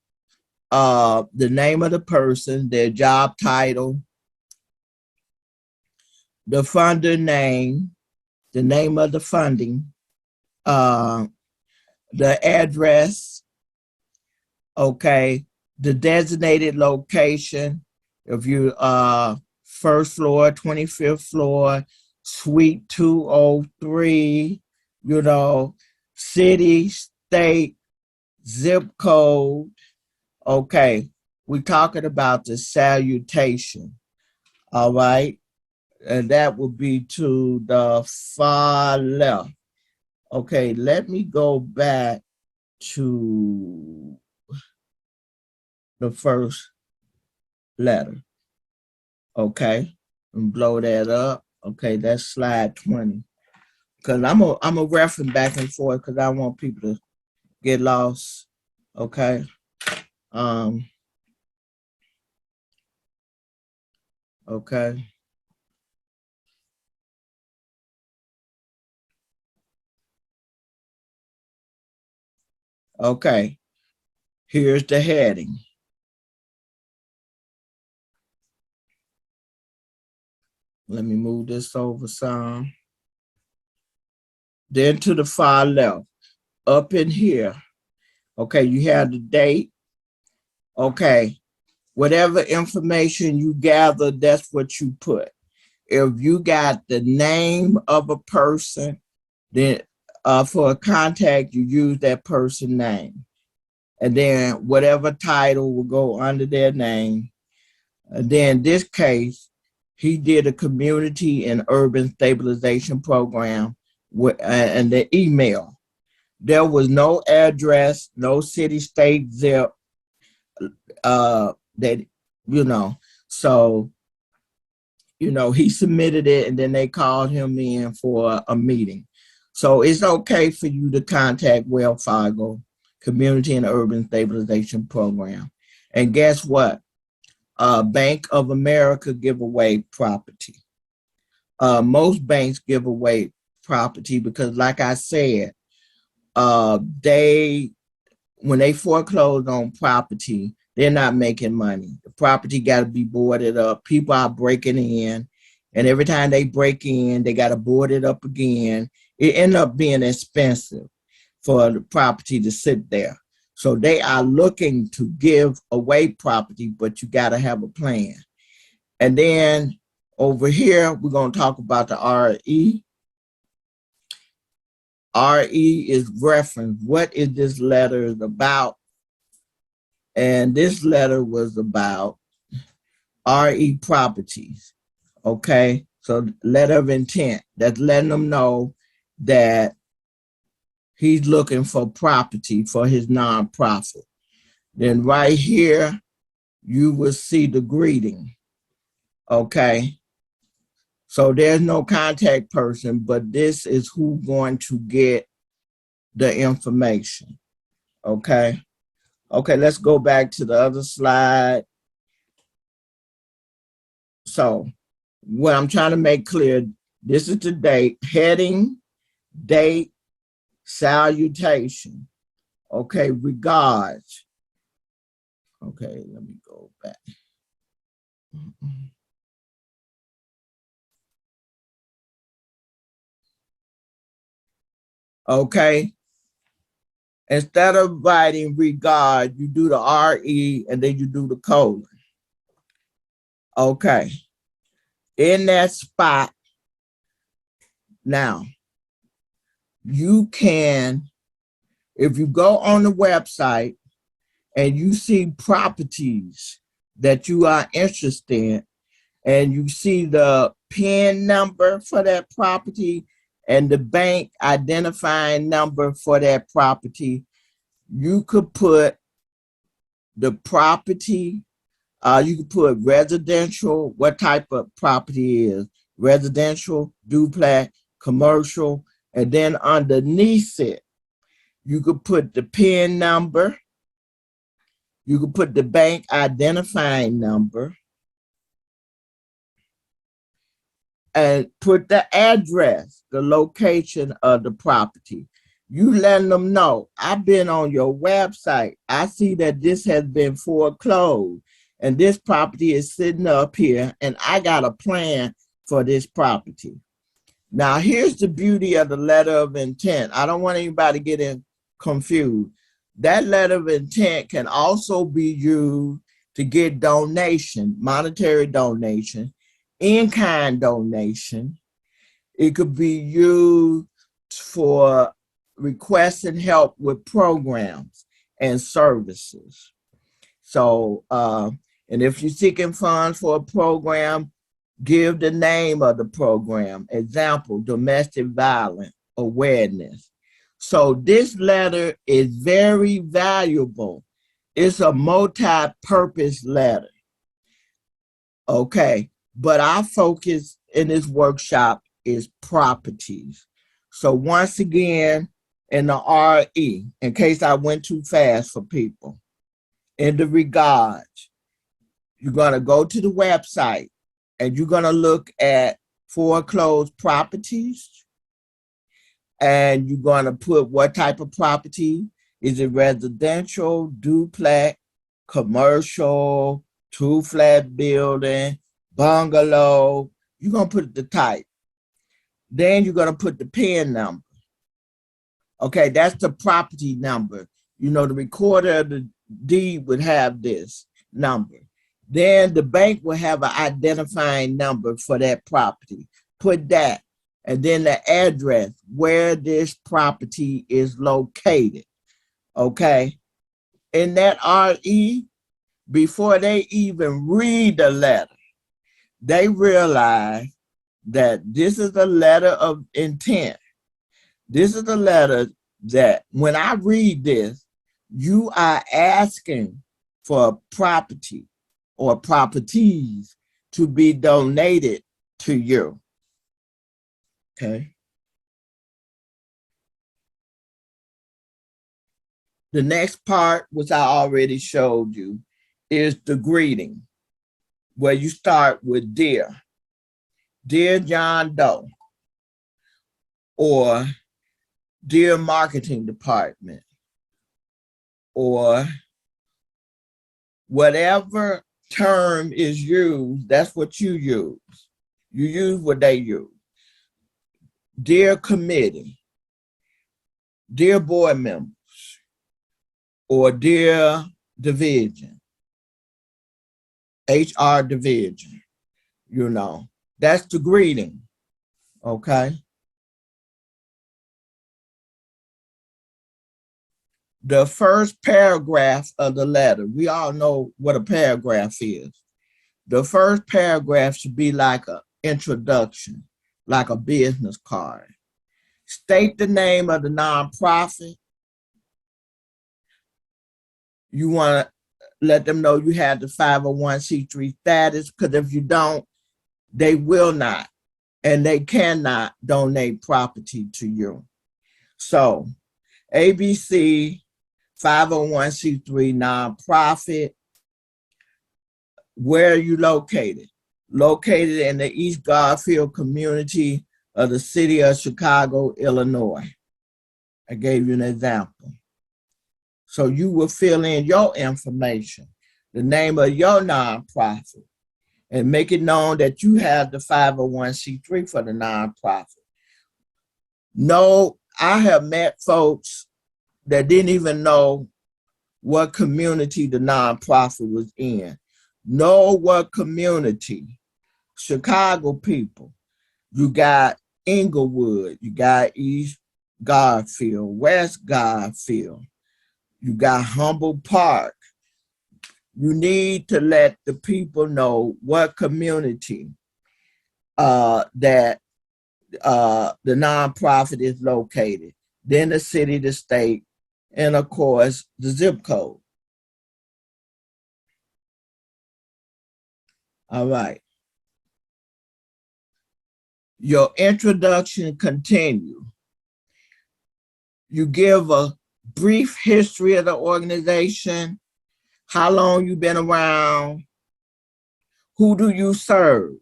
the name of the person, their job title, the funder name, the name of the funding, the address, okay, the designated location, if you first floor, 25th floor, Suite 203, you know, city, state, zip code. Okay, we're talking about the salutation. All right, and that would be to the far left. Okay, let me go back to the first letter. Okay, and blow that up. Okay, that's slide 20. Because I'm a reference back and forth because I want people to get lost. Okay. Um, okay. Okay. Here's the heading. Let me move this over some. Then to the far left, up in here. Okay, you have the date. Okay. Whatever information you gather, that's what you put. If you got the name of a person, then for a contact, you use that person's name. And then whatever title will go under their name. And then in this case, he did a community and urban stabilization program and the email. There was no address, no city, state, zip, that, you know, so, you know, he submitted it and then they called him in for a meeting. So it's okay for you to contact Wells Fargo Community and Urban Stabilization Program. And guess what? Bank of America give away property. Most banks give away property because, like I said, they when they foreclose on property, they're not making money. The property got to be boarded up. People are breaking in, and every time they break in, they got to board it up again. It ends up being expensive for the property to sit there. So they are looking to give away property, but you got to have a plan. And then over here, we're going to talk about the RE. RE is reference. What is this letter is about? And this letter was about RE properties. Okay. So letter of intent, that's letting them know that he's looking for property for his nonprofit. Then right here, you will see the greeting. Okay. So there's no contact person, but this is who's going to get the information. Okay. Okay, let's go back to the other slide. So what I'm trying to make clear, this is the date, heading, date, salutation. Okay, regards. Okay, let me go back. Okay. Instead of writing regard, you do the RE and then you do the colon. Okay. In that spot, now, you can, if you go on the website and you see properties that you are interested in, and you see the PIN number for that property and the bank identifying number for that property, you could put the property, you could put residential, what type of property is residential, duplex, commercial, and then underneath it, you could put the PIN number, you could put the bank identifying number, and put the address, the location of the property. You letting them know, I've been on your website. I see that this has been foreclosed and this property is sitting up here and I got a plan for this property. Now, here's the beauty of the letter of intent. I don't want anybody getting confused. That letter of intent can also be used to get donation, monetary donation, in-kind donation, It could be used for requesting help with programs and services. So, and if you're seeking funds for a program, give the name of the program. Example, domestic violence awareness. So this letter is very valuable. It's a multi-purpose letter. Okay, but our focus in this workshop is properties. So once again, in the RE, in case I went too fast for people, in the regards, you're going to go to the website and you're going to look at foreclosed properties, and you're going to put what type of property. Is it residential, duplex, commercial, two-flat building, bungalow? You're going to put the type. Then you're going to put the PIN number. Okay, that's the property number. You know, the recorder of the deed would have this number. Then the bank will have an identifying number for that property. Put that. And then the address where this property is located. Okay. In that RE, before they even read the letter, they realize that this is a letter of intent. This is a letter that when I read this, you are asking for a property or properties to be donated to you. Okay. The next part, which I already showed you, is the greeting, where you start with dear. Dear John Doe, or dear marketing department, or whatever term is used, that's what you use. You use what they use. Dear committee, dear board members, or dear division, HR division, you know, that's the greeting, okay? The first paragraph of the letter, we all know what a paragraph is. The first paragraph should be like an introduction, like a business card. State the name of the nonprofit. You want to let them know you have the 501c3 status, because if you don't, they will not, and they cannot donate property to you. So, ABC 501c3 nonprofit. Where are you located? Located in the East Garfield community of the city of Chicago, Illinois. I gave you an example. So you will fill in your information, the name of your nonprofit, and make it known that you have the 501c3 for the nonprofit. No, I have met folks that didn't even know what community the nonprofit was in. Know what community. Chicago people. You got Inglewood, you got East Garfield, West Garfield, you got Humboldt Park. You need to let the people know what community that the nonprofit is located, then the city, the state, and of course, the zip code. All right. Your introduction continue. You give a brief history of the organization, how long you've been around, who do you serve?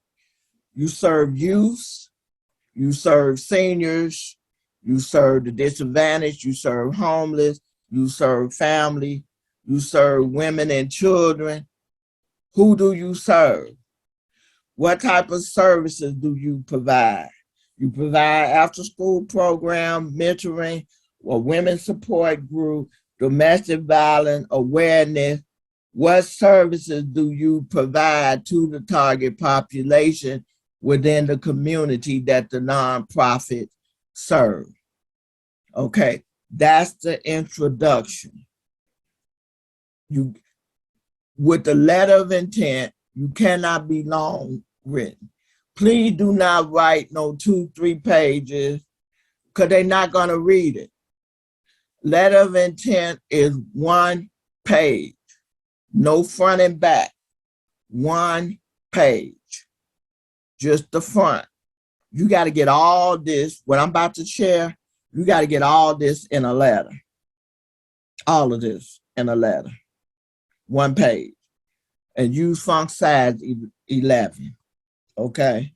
You serve youth, you serve seniors, you serve the disadvantaged, you serve homeless, you serve family, you serve women and children. Who do you serve? What type of services do you provide? You provide after-school program, mentoring, or women's support group, domestic violence awareness. What services do you provide to the target population within the community that the nonprofit serves. Okay, that's the introduction. You, with the letter of intent, you cannot be long written. Please do not write no 2-3 pages because they're not going to read it. Letter of intent is 1 page, no front and back, 1 page, just the front. You got to get all this, what I'm about to share, you got to get all this in a letter. All of this in a letter, 1 page, and use font size 11. Okay.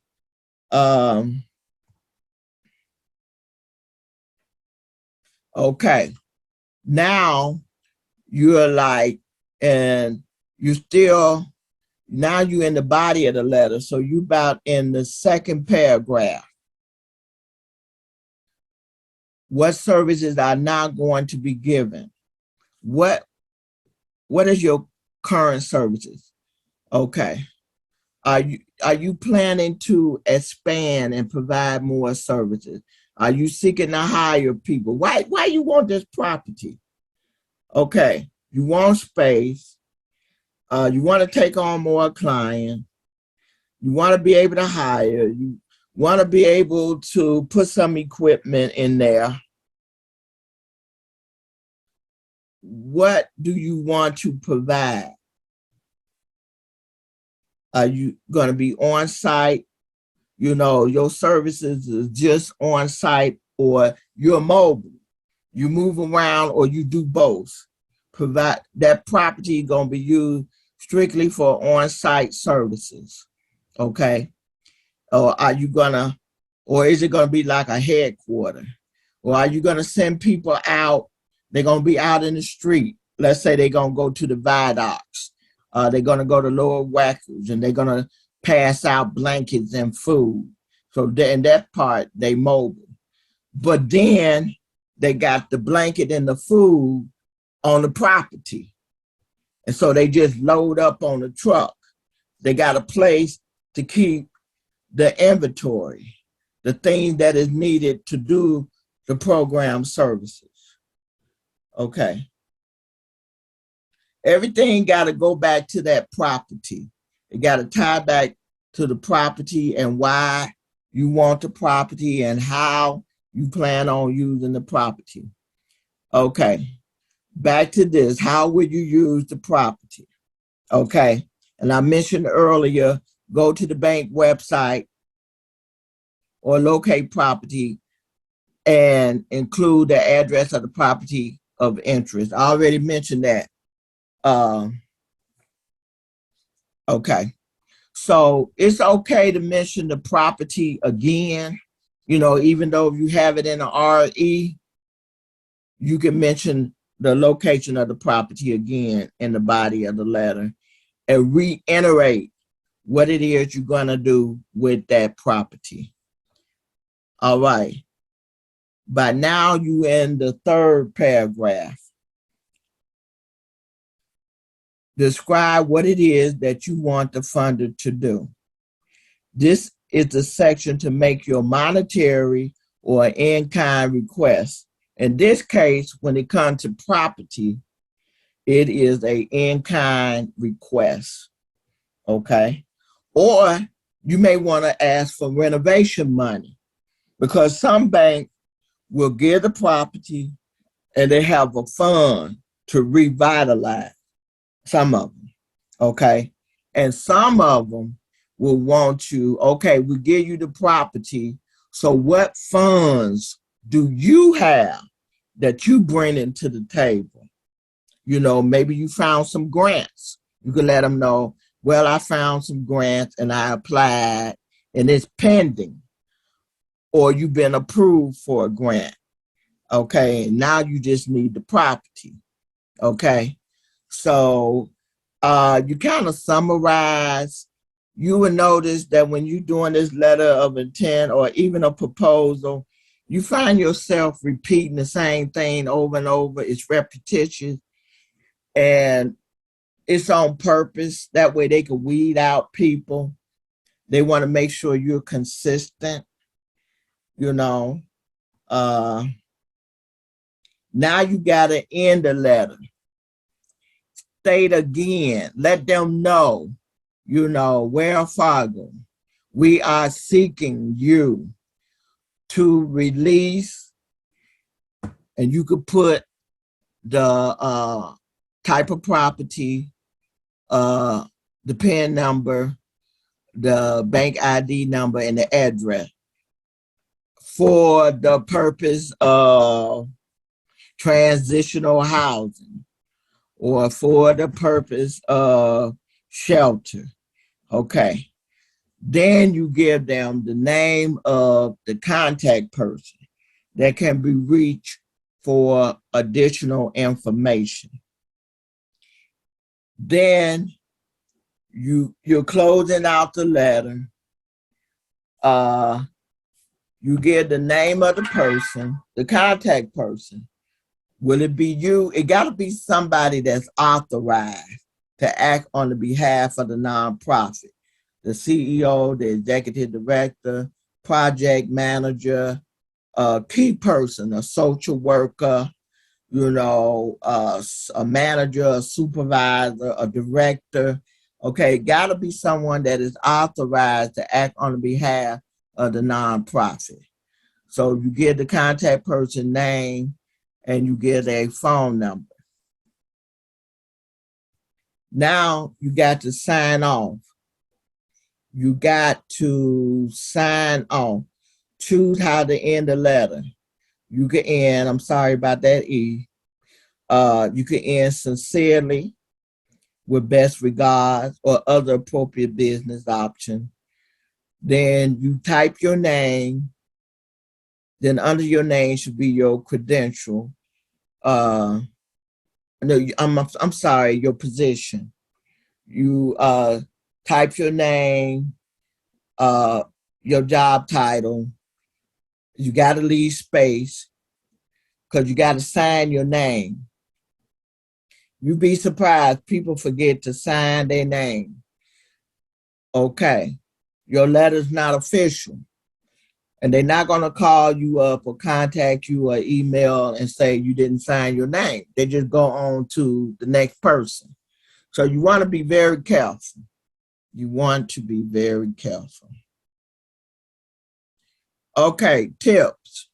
Okay. Now you're like, and you still, now you're in the body of the letter. So you about in the second paragraph. What services are not going to be given? What is your current services? Okay. Are you planning to expand and provide more services? Are you seeking to hire people? Why you want this property? Okay, you want space. You want to take on more clients. You want to be able to hire. You want to be able to put some equipment in there. What do you want to provide? Are you going to be on site? You know, your services is just on site, or you're mobile. You move around, or you do both. Provide that property going to be used strictly for on-site services. Okay. Or are you gonna, or is it gonna be like a headquarter? Or are you gonna send people out? They're gonna be out in the street. Let's say they're gonna go to the viaducts. They're gonna go to Lower Wackers, and they're gonna pass out blankets and food. So in that part, they mobile. But then they got the blanket and the food on the property. And so they just load up on the truck. They got a place to keep the inventory, the thing that is needed to do the program services. Okay. Everything got to go back to that property. It got to tie back to the property and why you want the property and how you plan on using the property. Okay. Back to this. How would you use the property? Okay. And I mentioned earlier, go to the bank website or locate property and include the address of the property of interest. I already mentioned that. Okay. So it's okay to mention the property again. You know, even though you have it in a RE, you can mention the location of the property again in the body of the letter and reiterate what it is you're going to do with that property. All right. By now, you in the third paragraph. Describe what it is that you want the funder to do. This is the section to make your monetary or in-kind request. In this case, when it comes to property, it is a in-kind request, okay? Or you may want to ask for renovation money because some banks will give the property and they have a fund to revitalize, some of them, okay? And some of them will want you, okay, we give you the property, so what funds do you have that you bring into the table? You know, maybe you found some grants. You can let them know, well, I found some grants and I applied and it's pending. Or you've been approved for a grant. Okay, now you just need the property. Okay, so you kind of summarize. You will notice that when you're doing this letter of intent or even a proposal, you find yourself repeating the same thing over and over. It's repetitious and it's on purpose. That way they can weed out people They want to make sure you're consistent, you know. Uh, Now you got to end the letter. State again, let them know, where Fargo, we are seeking you to release, and you could put the type of property, the PIN number, the bank ID number, and the address for the purpose of transitional housing or for the purpose of shelter. Okay. Then you give them the name of the contact person that can be reached for additional information. Then you're closing out the letter. You give the name of the person, the contact person. Will it be you? It got to be somebody that's authorized to act on the behalf of the nonprofit. The CEO, the executive director, project manager, a key person, a social worker, a manager, a supervisor, a director. Okay, got to be someone that is authorized to act on the behalf of the nonprofit. So you give the contact person name and you give a phone number. Now you got to sign off. You got to sign off. Choose how to end the letter. You can end, I'm sorry about that E. You can end sincerely, with best regards, or other appropriate business option. Then you type your name. Then under your name should be your credential. No, I'm sorry, your position. You type your name, your job title. You got to leave space because you got to sign your name. You'd be surprised, people forget to sign their name. Okay, your letter's not official. And they're not going to call you up or contact you or email and say you didn't sign your name. They just go on to the next person. So you want to be very careful. You want to be very careful. Okay, tips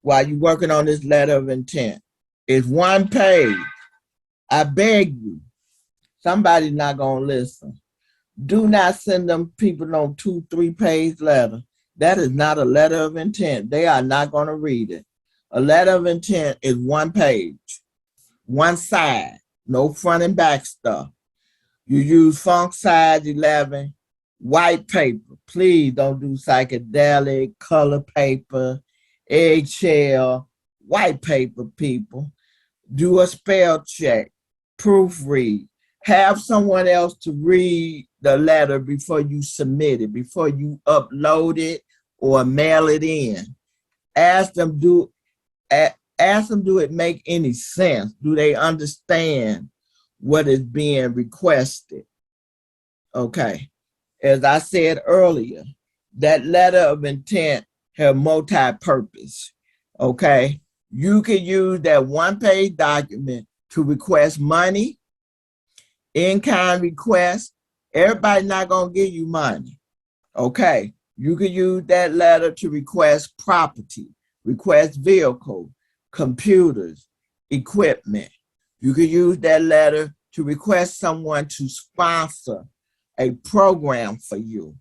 while you're working on this letter of intent. It's one page. I beg you, somebody's not going to listen. Do not send them people on 2-3 page letter. That is not a letter of intent. They are not going to read it. A letter of intent is one page, one side, no front and back stuff. You use font size 11, white paper. Please don't do psychedelic, color paper, eggshell, white paper, people. Do a spell check, proofread. Have someone else to read the letter before you submit it, before you upload it or mail it in. Ask them, do it make any sense? Do they understand what is being requested? Okay. As I said earlier, that letter of intent have multi-purpose. Okay. You can use that one-page document to request money, in-kind request. Everybody's not going to give you money. Okay. You can use that letter to request property, request vehicle, computers, equipment. You can use that letter to request someone to sponsor a program for you.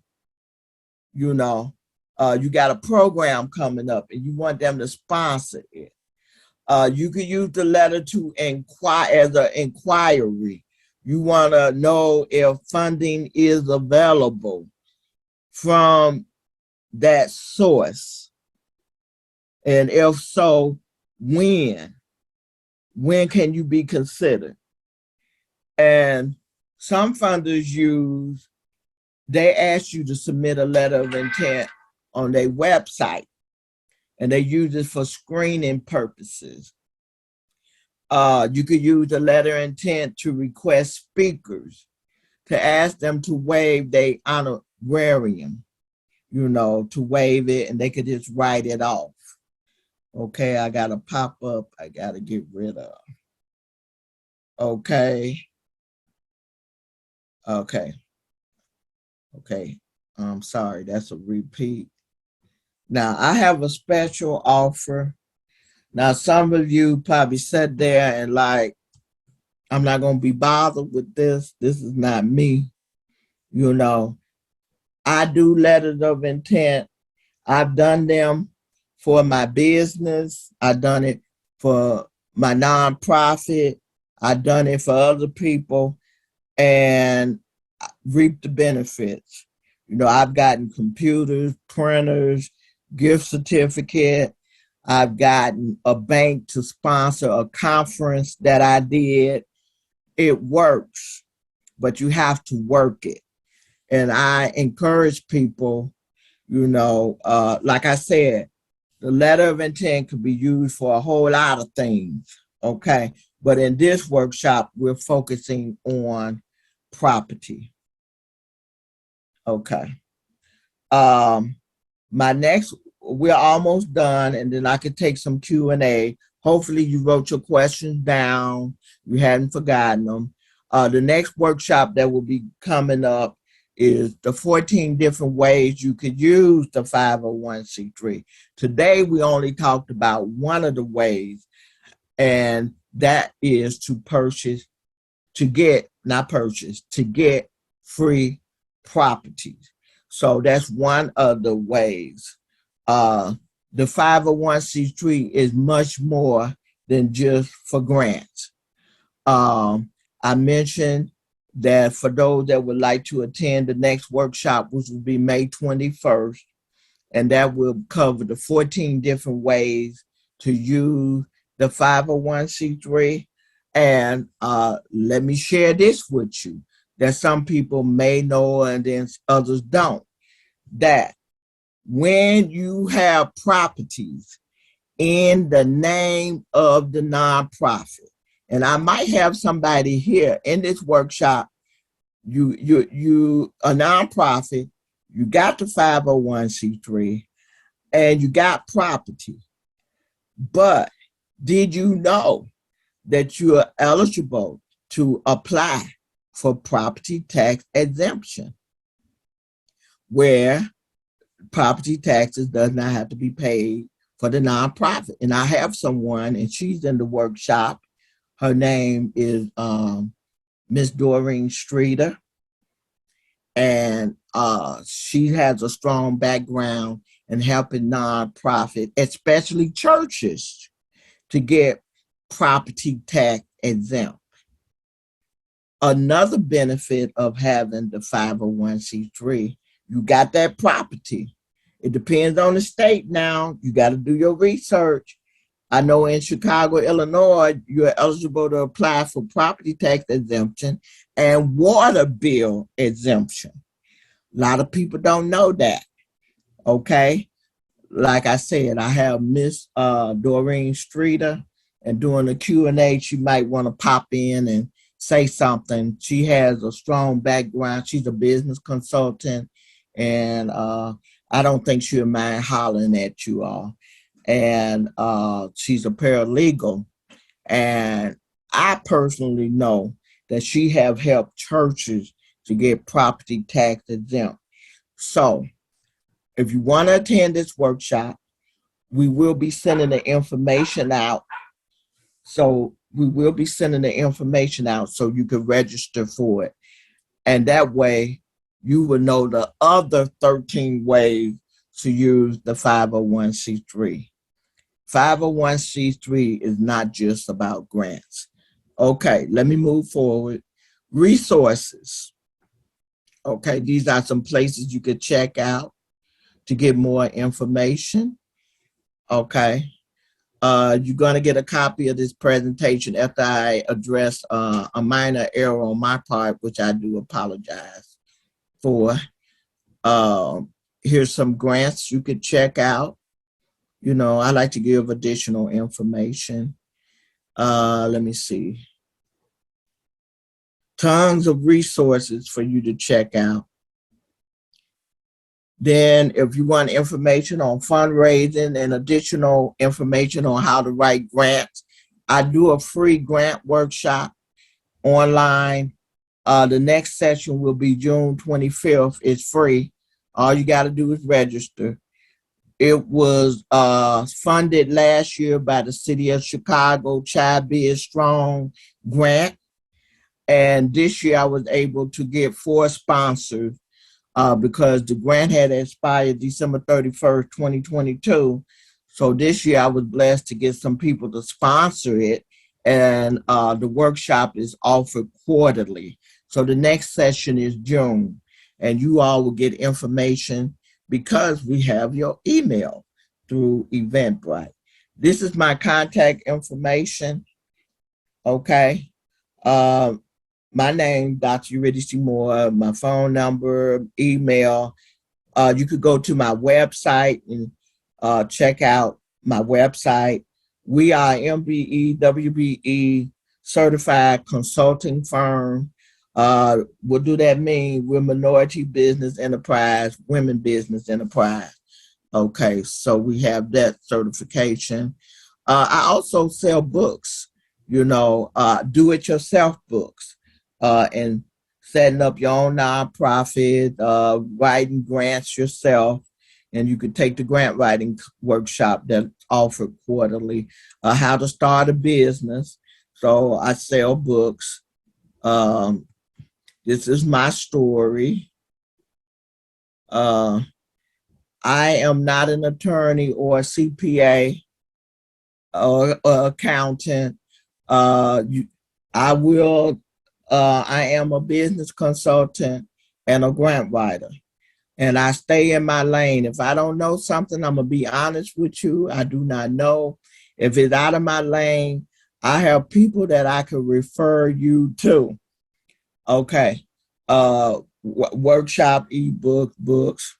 You got a program coming up and you want them to sponsor it. You can use the letter to inquire as an inquiry. You want to know if funding is available from that source. And if so, when? When can you be considered? And some funders they ask you to submit a letter of intent on their website, and they use it for screening purposes. You could use a letter of intent to request speakers, to ask them to waive their rarium, to waive it, and they could just write it off. Okay, I got a pop up I got to get rid of. Okay. Okay. Okay. I'm sorry, that's a repeat. Now, I have a special offer. Now, some of you probably sat there and like, I'm not going to be bothered with this. This is not me. I do letters of intent. I've done them for my business. I've done it for my nonprofit. I've done it for other people and reap the benefits. I've gotten computers, printers, gift certificate. I've gotten a bank to sponsor a conference that I did. It works, but you have to work it. And I encourage people, like I said, the letter of intent could be used for a whole lot of things. Okay. But in this workshop, we're focusing on property. Okay. Um, my next, we're almost done, and then I could take some Q&A. Hopefully you wrote your questions down. You hadn't forgotten them. The next workshop that will be coming up is the 14 different ways you could use the 501c3. Today, we only talked about one of the ways, and that is to get free properties. So that's one of the ways. The 501c3 is much more than just for grants. I mentioned that for those that would like to attend the next workshop, which will be May 21st, and that will cover the 14 different ways to use the 501c3. And let me share this with you that some people may know and then others don't. That when you have properties in the name of the nonprofit, and I might have somebody here in this workshop, you a nonprofit, you got the 501c3, and you got property. But did you know that you are eligible to apply for property tax exemption, where property taxes does not have to be paid for the nonprofit? And I have someone, and she's in the workshop. Her name is Miss Doreen Streeter, and she has a strong background in helping nonprofit, especially churches, to get property tax exempt. Another benefit of having the 501c3, you got that property. It depends on the state now. You got to do your research. I know in Chicago, Illinois, you're eligible to apply for property tax exemption and water bill exemption. A lot of people don't know that. Okay. Like I said, I have Miss Doreen Streeter, and during the Q&A, she might want to pop in and say something. She has a strong background. She's a business consultant, and I don't think she'll mind hollering at you all. And she's a paralegal, and I personally know that she have helped churches to get property tax exempt. So if you want to attend this workshop, we will be sending the information out. So we will be sending the information out so you can register for it. And that way you will know the other 13 ways to use the 501c3. 501c3 is not just about grants. Okay, let me move forward. Resources. Okay, these are some places you could check out to get more information. Okay. You're going to get a copy of this presentation after I address a minor error on my part, which I do apologize for. Here's some grants you could check out. I like to give additional information. Let me see. Tons of resources for you to check out. Then if you want information on fundraising and additional information on how to write grants, I do a free grant workshop online. The next session will be June 25th. It's free. All you got to do is register. It was funded last year by the City of Chicago Child Biz Strong grant. And this year I was able to get 4 sponsors because the grant had expired December 31st, 2022. So this year I was blessed to get some people to sponsor it. And the workshop is offered quarterly. So the next session is June. And you all will get information because we have your email through Eventbrite. This is my contact information. Okay. My name, Dr. Eurydice Moore, my phone number, email. You could go to my website and check out my website. We are MBE, WBE certified consulting firm. What do that mean? We're minority business enterprise, women business enterprise. Okay, so we have that certification. I also sell books, do-it-yourself books, and setting up your own nonprofit, writing grants yourself, and you could take the grant writing workshop that's offered quarterly, how to start a business. So I sell books. This is my story. I am not an attorney or a CPA or accountant. I am a business consultant and a grant writer. And I stay in my lane. If I don't know something, I'm going to be honest with you. I do not know. If it's out of my lane, I have people that I could refer you to. Okay. Workshop, ebook, books,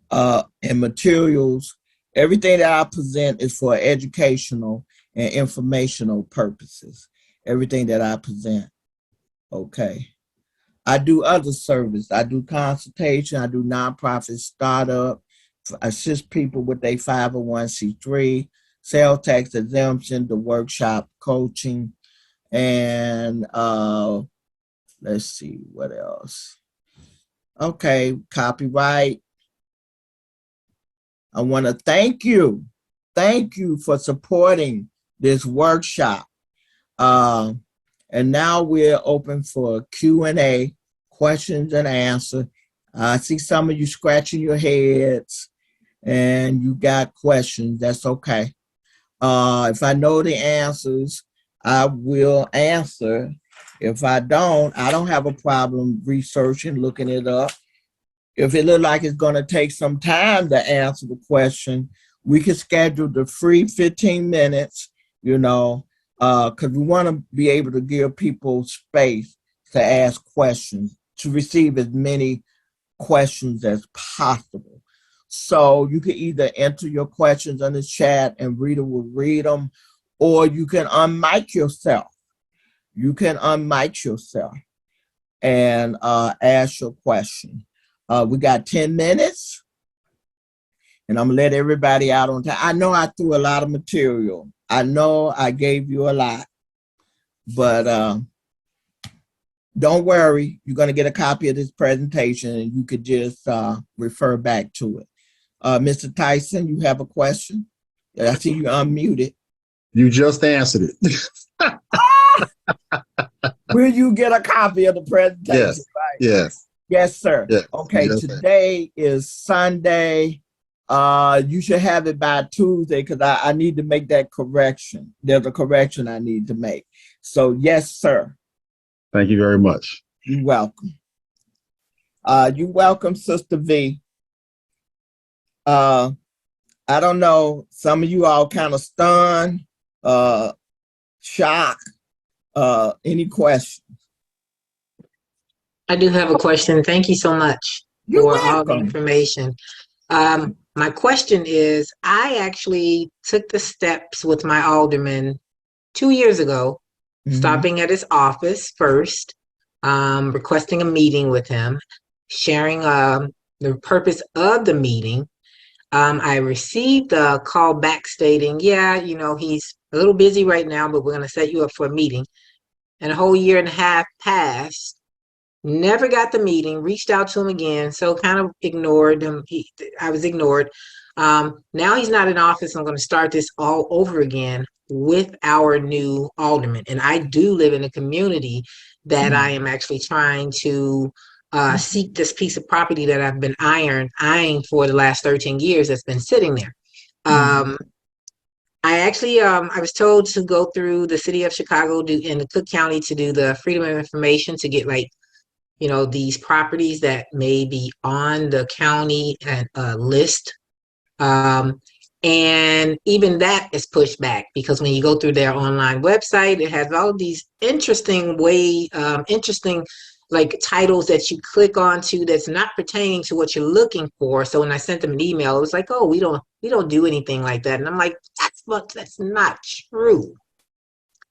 and materials. Everything that I present is for educational and informational purposes. Everything that I present. Okay. I do other service. I do consultation. I do nonprofit startup, assist people with their 501c3, sales tax exemption, the workshop coaching, and let's see what else. Okay, copyright. I want to thank you. Thank you for supporting this workshop. And now we're open for Q&A, questions and answers. I see some of you scratching your heads and you got questions. That's okay. If I know the answers, I will answer. If I don't have a problem researching, looking it up. If it looks like it's going to take some time to answer the question, we can schedule the free 15 minutes, because we want to be able to give people space to ask questions, to receive as many questions as possible. So you can either enter your questions on the chat and Rita will read them, or you can unmic yourself. You can unmic yourself and ask your question. We got 10 minutes, and I'm going to let everybody out on time. I know I threw a lot of material. I know I gave you a lot, but don't worry. You're going to get a copy of this presentation, and you could just refer back to it. Mr. Tyson, you have a question? I see you unmuted. You just answered it. Will you get a copy of the presentation? Yes. Right? Yes. Yes, sir. Yes. Okay, yes, today is Sunday. You should have it by Tuesday because I need to make that correction. There's a correction I need to make. So, yes, sir. Thank you very much. You're welcome. You're welcome, Sister V. I don't know. Some of you all kind of stunned, shocked. Any questions? I do have a question. Thank you so much for all the information. My question is, I actually took the steps with my alderman 2 years ago, stopping at his office first, requesting a meeting with him, sharing the purpose of the meeting. I received a call back stating, yeah, he's a little busy right now, but we're going to set you up for a meeting. And a whole year and a half passed. Never got the meeting, reached out to him again, so kind of ignored him. I was ignored. Now he's not in office. I'm going to start this all over again with our new alderman. And I do live in a community that I am actually trying to seek this piece of property that I've been eyeing for the last 13 years that's been sitting there. I actually, I was told to go through the city of Chicago in the Cook County to do the Freedom of Information to get these properties that may be on the county list. And even that is pushed back because when you go through their online website, it has all of these interesting titles that you click onto that's not pertaining to what you're looking for. So when I sent them an email, it was like, oh, we don't do anything like that. And I'm like, that's not true.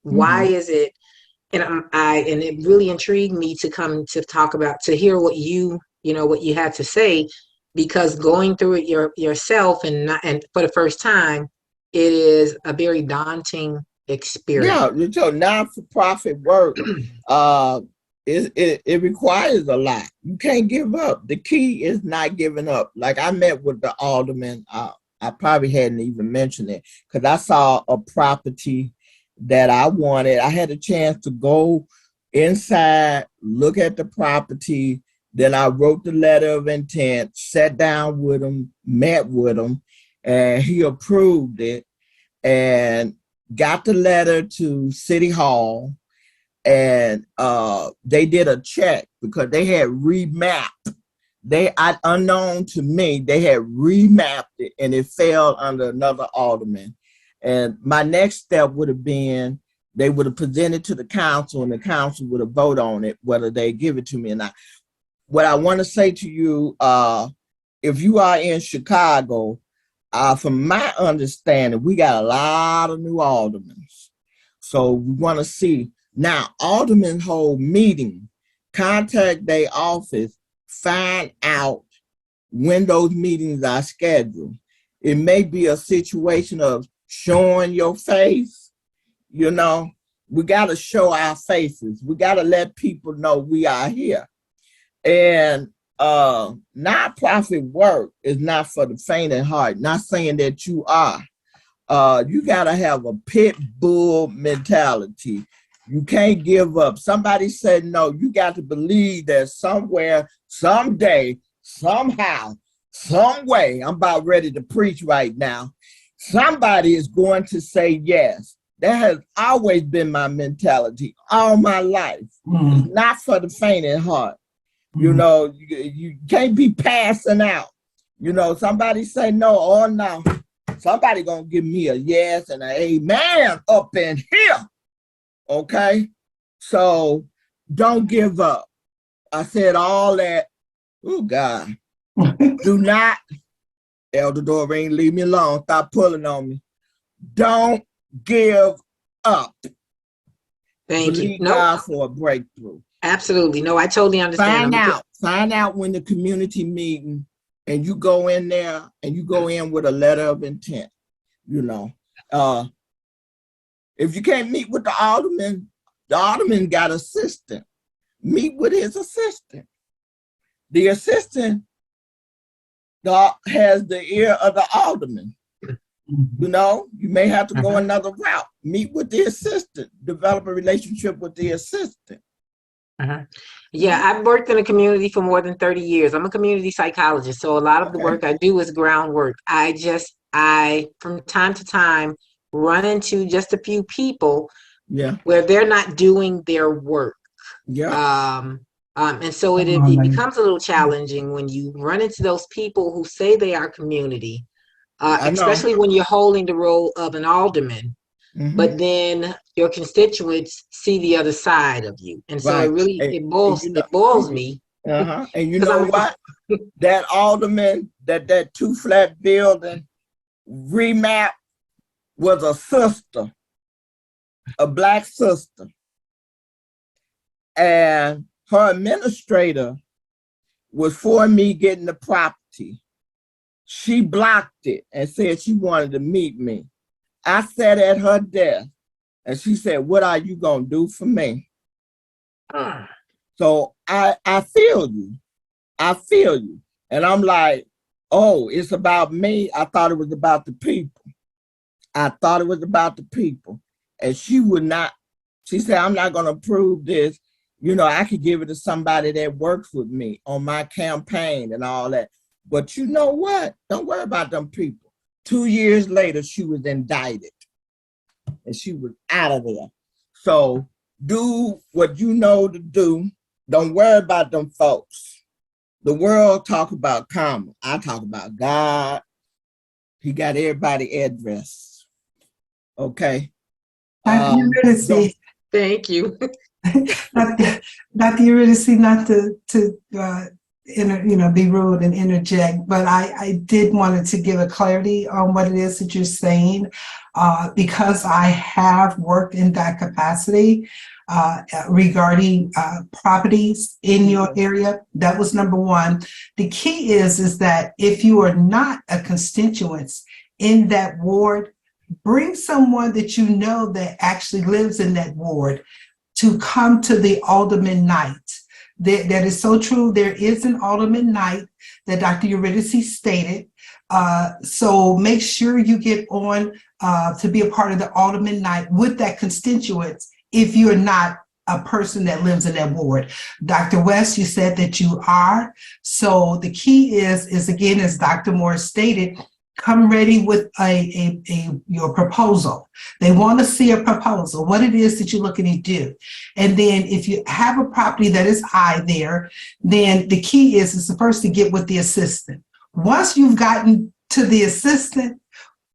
Why is it? And and it really intrigued me to come to hear what you had to say, because going through it yourself and for the first time, it is a very daunting experience. Yeah, so not-for-profit work, it requires a lot. You can't give up. The key is not giving up. Like I met with the alderman. I probably hadn't even mentioned it because I saw a property that I wanted. I had a chance to go inside, look at the property. Then I wrote the letter of intent, sat down with him, met with him, and he approved it and got the letter to City Hall. And they did a check because they had remapped. Unknown to me, they had remapped it and it fell under another alderman. And my next step would have been they would have presented to the council and the council would have voted on it, whether they give it to me or not. What I want to say to you, if you are in Chicago, from my understanding, we got a lot of new aldermen. So we want to see. Now, aldermen hold meeting, contact their office, find out when those meetings are scheduled. It may be a situation of showing your face. We got to show our faces. We got to let people know we are here. And nonprofit work is not for the faint of heart. Not saying that you are. You got to have a pit bull mentality. You can't give up. Somebody said no. You got to believe that somewhere, someday, somehow, some way, I'm about ready to preach right now, somebody is going to say yes. That has always been my mentality all my life. It's not for the faint of heart. You can't be passing out. Somebody say no, or no. Somebody gonna give me a yes and an amen up in here. Okay? So don't give up. I said all that. Oh, God. Do not, Elder Doreen, leave me alone. Stop pulling on me. Don't give up. Thank you. Believe God for a breakthrough. Absolutely. No, I totally understand. Find out when the community meeting and you go in there and you go in with a letter of intent. If you can't meet with the alderman got assistant. Meet with his assistant. The assistant has the ear of the alderman. You may have to go another route. Meet with the assistant. Develop a relationship with the assistant. Yeah, I've worked in a community for more than 30 years. I'm a community psychologist, so a lot of the work I do is groundwork. I from time to time run into just a few people where they're not doing their work. And so it becomes a little challenging when you run into those people who say they are community, especially when you're holding the role of an alderman. But then your constituents see the other side of you, and so it boils me. And you know what? That alderman, that two-flat building remap was a sister, a Black sister, and her administrator was for me getting the property. She blocked it and said she wanted to meet me. I sat at her desk and she said, what are you going to do for me? So I feel you. I feel you. And I'm like, oh, it's about me. I thought it was about the people. I thought it was about the people. And she would not, she said, I'm not going to approve this. You know, I could give it to somebody that works with me on my campaign and all that. But you know what? Don't worry about them people. 2 years later, she was indicted and she was out of there. So do what you know to do. Don't worry about them folks. The world talk about karma. I talk about God. He got everybody address. Okay. Dr. Eurydice, Thank you. Dr. Eurydice, not to be rude and interject, but I did wanted to give a clarity on what it is that you're saying, because I have worked in that capacity regarding properties in your area. That was number one. The key is that if you are not a constituent in that ward, bring someone that you know that actually lives in that ward to come to the alderman night. That is so true. There is an alderman night that Dr. Eurydice stated. So make sure you get on to be a part of the alderman night with that constituent if you're not a person that lives in that ward. Dr. West, you said that you are. So the key is again, as Dr. Moore stated, come ready with your proposal. They want to see a proposal, what it is that you're looking to do. And then if you have a property that is I there, then the key is the first to get with the assistant. Once you've gotten to the assistant,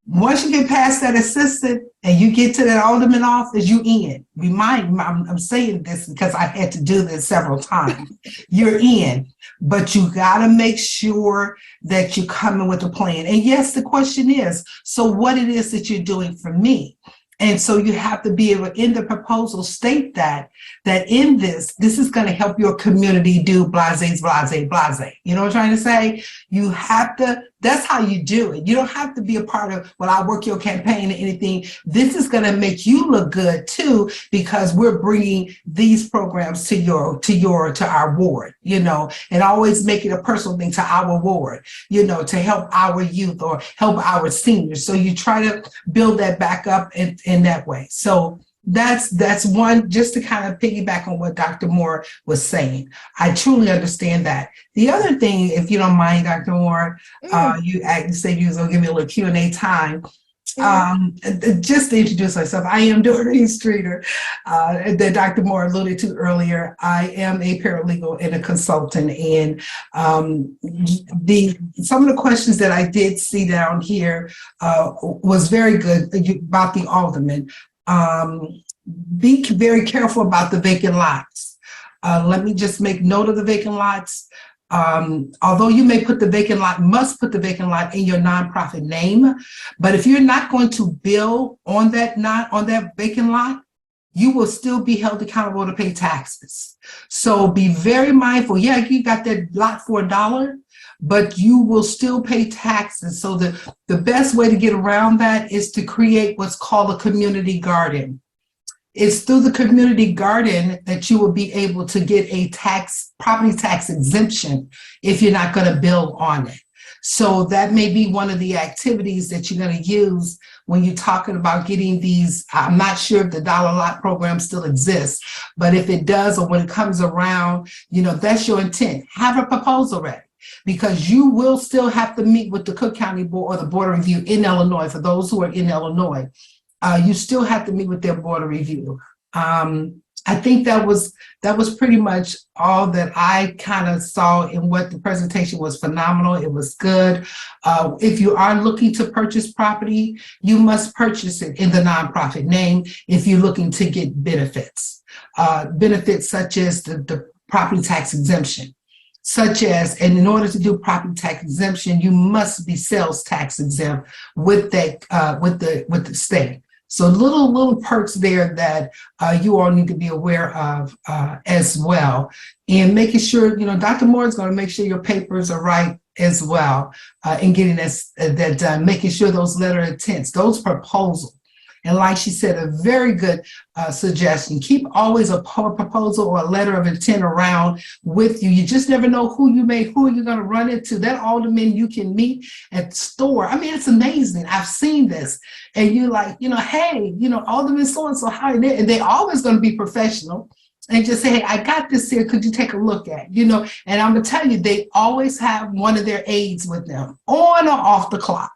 once you get past that assistant and you get to that alderman office, you in. I'm saying this because I had to do this several times. You're in, but you got to make sure that you're coming with a plan. And yes, the question is, so what it is that you're doing for me? And so you have to be able to, in the proposal, state that in this is going to help your community do blase, blase, blase. You know what I'm trying to say? You have to, that's how you do it. You don't have to be a part of, well, I work your campaign or anything. This is going to make you look good too, because we're bringing these programs to our ward, and always make it a personal thing to our ward, to help our youth or help our seniors. So you try to build that back up in that way. So that's one, just to kind of piggyback on what Dr. Moore was saying. I truly understand that. The other thing, if you don't mind, Dr. Moore, you said you was going to give me a little Q&A time. Just to introduce myself, I am Doreen Streeter, that Dr. Moore alluded to earlier. I am a paralegal and a consultant, and some of the questions that I did see down here was very good about the alderman. Be very careful about the vacant lots. Let me just make note of the vacant lots. Although you may must put the vacant lot in your nonprofit name, but if you're not going to bill on that vacant lot, you will still be held accountable to pay taxes. So be very mindful. Yeah, you got that lot for $1, but you will still pay taxes. So the best way to get around that is to create what's called a community garden. It's through the community garden that you will be able to get a property tax exemption if you're not going to bill on it. So that may be one of the activities that you're going to use when you're talking about getting these. I'm not sure if the dollar lot program still exists, but if it does, or when it comes around, that's your intent. Have a proposal ready, because you will still have to meet with the Cook County Board or the Board of Review in Illinois. For those who are in Illinois, you still have to meet with their board of review. I think that was pretty much all that I kind of saw in what the presentation was. Phenomenal. It was good. If you are looking to purchase property, you must purchase it in the nonprofit name if you're looking to get benefits. Benefits such as the property tax exemption. And in order to do property tax exemption, you must be sales tax exempt with the state. So little perks there that you all need to be aware of as well. And making sure, Dr. Moore is going to make sure your papers are right as well, in getting that done, making sure those letter of intents, those proposals. And like she said, a very good suggestion. Keep always a proposal or a letter of intent around with you. You just never know who you're going to run into. That alderman you can meet at the store. I mean, it's amazing. I've seen this. And you're like, hey, Alderman so-and-so, how are they? And they're always going to be professional. And just say, hey, I got this here. Could you take a look at? And I'm going to tell you, they always have one of their aides with them, on or off the clock.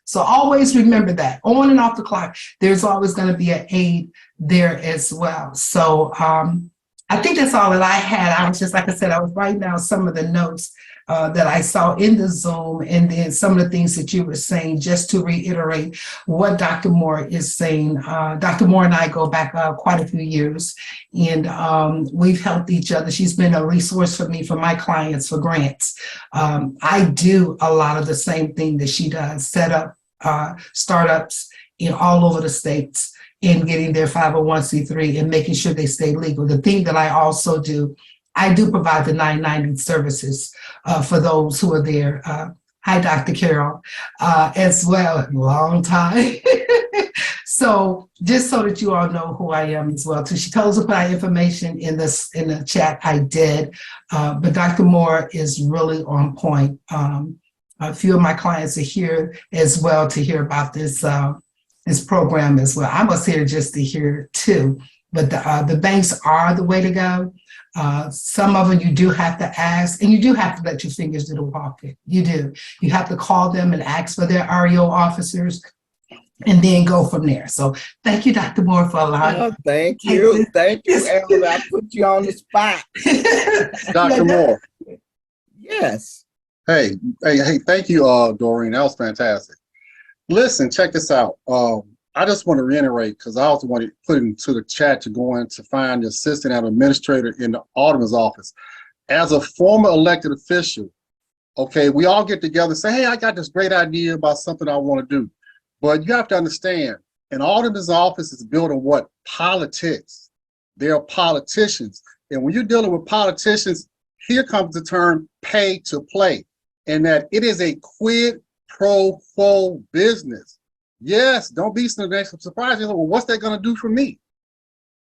So always remember that, on and off the clock, there's always going to be an aide there as well. So I think that's all that I had. I was just, like I said, I was writing down some of the notes that I saw in the Zoom, and then some of the things that you were saying, just to reiterate what Dr. Moore is saying. Dr. Moore and I go back quite a few years, and we've helped each other. She's been a resource for me, for my clients, for grants. I do a lot of the same thing that she does, set up startups in all over the states, in getting their 501c3 and making sure they stay legal. The thing that I also do, I do provide the 990 services for those who are there. Hi, Dr. Carol, as well. Long time. So just so that you all know who I am as well too. She told us to put our information in the chat. I did, but Dr. Moore is really on point. A few of my clients are here as well to hear about this this program as well. I was here just to hear it too, but the banks are the way to go. Some of them you do have to ask, and you do have to let your fingers do the walking. You do. You have to call them and ask for their REO officers, and then go from there. So thank you, Dr. Moore, for allowing. Oh, thank you. Thank you, Ellen. I put you on the spot. Dr. Moore. Yes. Hey, thank you, Doreen. That was fantastic. Listen, check this out. I just want to reiterate, because I also want to put into the chat to go in to find the assistant and administrator in the alderman's office. As a former elected official, okay, we all get together and say, hey, I got this great idea about something I want to do. But you have to understand, an alderman's office is built on what? Politics. They're politicians. And when you're dealing with politicians, here comes the term pay to play, and that it is a quid pro quo business. Yes, don't be surprised. Well, what's that going to do for me?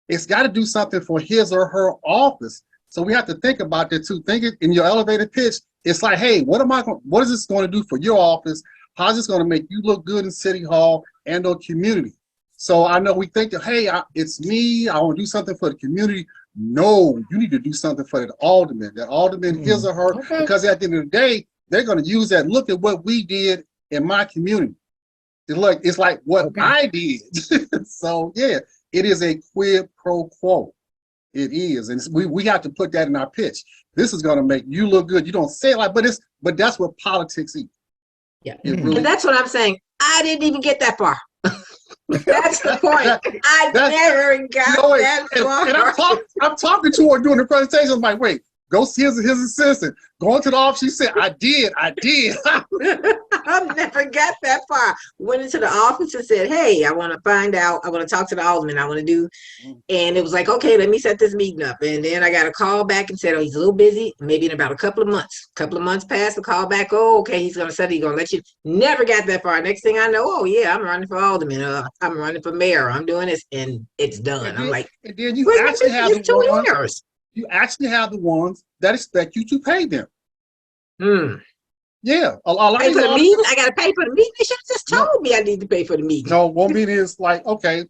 It's got to do something for his or her office. So we have to think about that too. Think it in your elevator pitch. It's like, hey, what is this going to do for your office? How's this going to make you look good in City Hall and or community? So I know we think that, hey, it's me. I want to do something for the community. No, you need to do something for that alderman. That alderman, his or her, Okay. Because at the end of the day, they're going to use that. Look at what we did in my community. It's like what I did. So yeah, it is a quid pro quo. It is, and we have to put that in our pitch. This is going to make you look good. You don't say it like, but that's what politics is. Yeah, Really, and that's what I'm saying. I didn't even get that far. That's the point. I never got that far. And I'm talking to her during the presentation. I'm like, wait, go see his assistant. Go into the office. She said, I did. I've never got that far. Went into the office and said, hey, I want to find out. I want to talk to the alderman. I want to do. And it was like, okay, let me set this meeting up. And then I got a call back and said, oh, he's a little busy. Maybe in about a couple of months. Passed, the call back. Oh, okay, he's going to set it. He's going to let you. Never got that far. Next thing I know, oh, yeah, I'm running for alderman. I'm running for mayor. I'm doing this. And it's done. I'm like, and then you actually have the 2 years. You actually have the ones that expect you to pay them. Yeah, a lot pay of for the meeting. I got to pay for the meeting. They should have just told me I need to pay for the meeting. No, one meeting is like, okay,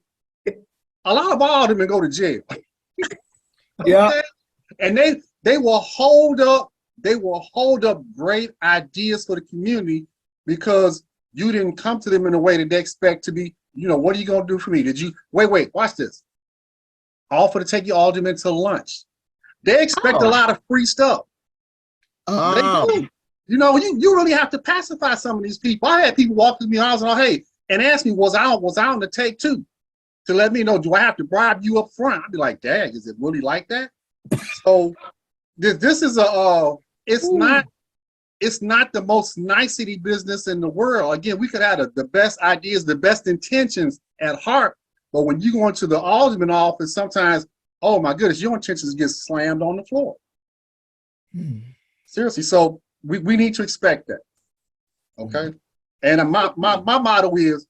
a lot of aldermen go to jail. Yeah, Okay? And they will hold up. They will hold up great ideas for the community because you didn't come to them in a way that they expect to be. What are you gonna do for me? Did you wait? Watch this. Offer to take your alderman to lunch. They expect a lot of free stuff. They do. You really have to pacify some of these people. I had people walk through me and hey, and ask me, was I on the take too? To let me know, do I have to bribe you up front? I'd be like, dang, is it really like that? So this is it's not the most nicety business in the world. Again, we could have the best ideas, the best intentions at heart, But when you go into the alderman office, sometimes, oh my goodness, your intentions get slammed on the floor. Seriously, so we need to expect that. Okay. And my motto is,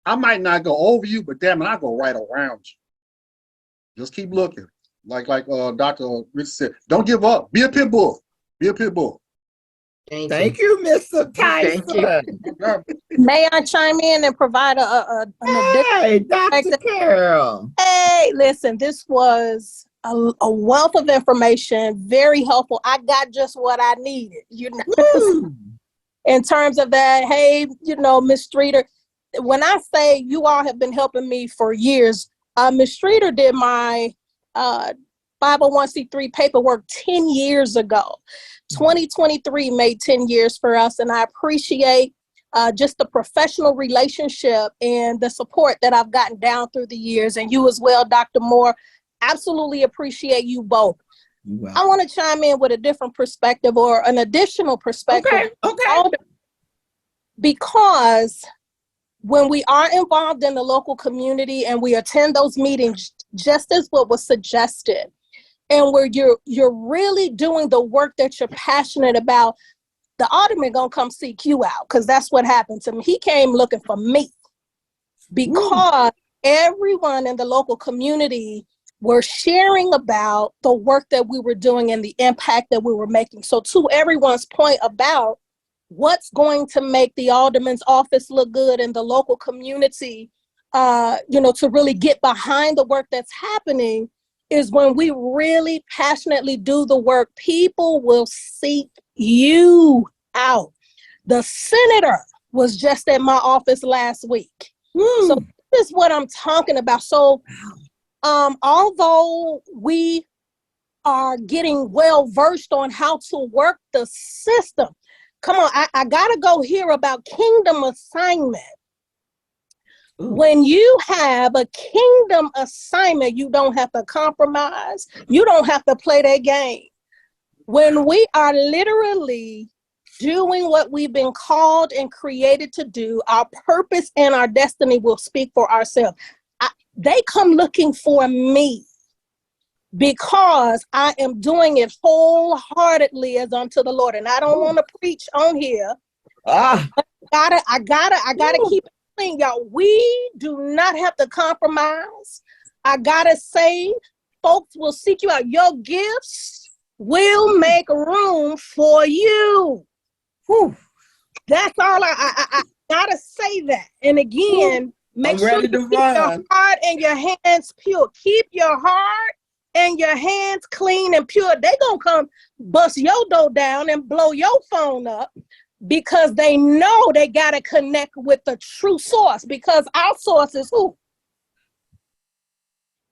I might not go over you, but damn it, I go right around you. Just keep looking. Like Dr. Rich said, don't give up. Be a pit bull. Be a pit bull. Thank you, Mr. Tyson. Thank you. May I chime in and provide an Hey, Dr. Carol. Hey, listen, this was a wealth of information, very helpful. I got just what I needed, in terms of that. Hey, Ms. Streeter, when I say you all have been helping me for years, Ms. Streeter did my 501c3 paperwork 10 years ago. 2023 made 10 years for us, and I appreciate just the professional relationship and the support that I've gotten down through the years, and you as well, Dr. Moore. Absolutely appreciate you both. I want to chime in with a different perspective, or an additional perspective. Okay. Because when we are involved in the local community and we attend those meetings, just as what was suggested, and where you're really doing the work that you're passionate about, the alderman gonna come seek you out, because that's what happened to me. He came looking for me because everyone in the local community were sharing about the work that we were doing and the impact that we were making. So to everyone's point about what's going to make the alderman's office look good in the local community, to really get behind the work that's happening, is when we really passionately do the work, people will seek you out. The senator was just at my office last week. So this is what I'm talking about. So although we are getting well versed on how to work the system, come on, I gotta go hear about kingdom assignment. When you have a kingdom assignment, you don't have to compromise. You don't have to play that game. When we are literally doing what we've been called and created to do, our purpose and our destiny will speak for ourselves. They come looking for me because I am doing it wholeheartedly as unto the Lord. And I don't want to preach on here. I gotta keep it clean, y'all. We do not have to compromise. I gotta say, folks will seek you out. Your gifts will make room for you. That's all I gotta say that. And again, make sure you keep your heart and your hands pure. Keep your heart and your hands clean and pure. They gonna come bust your door down and blow your phone up, because they know they gotta connect with the true source, because our source is who?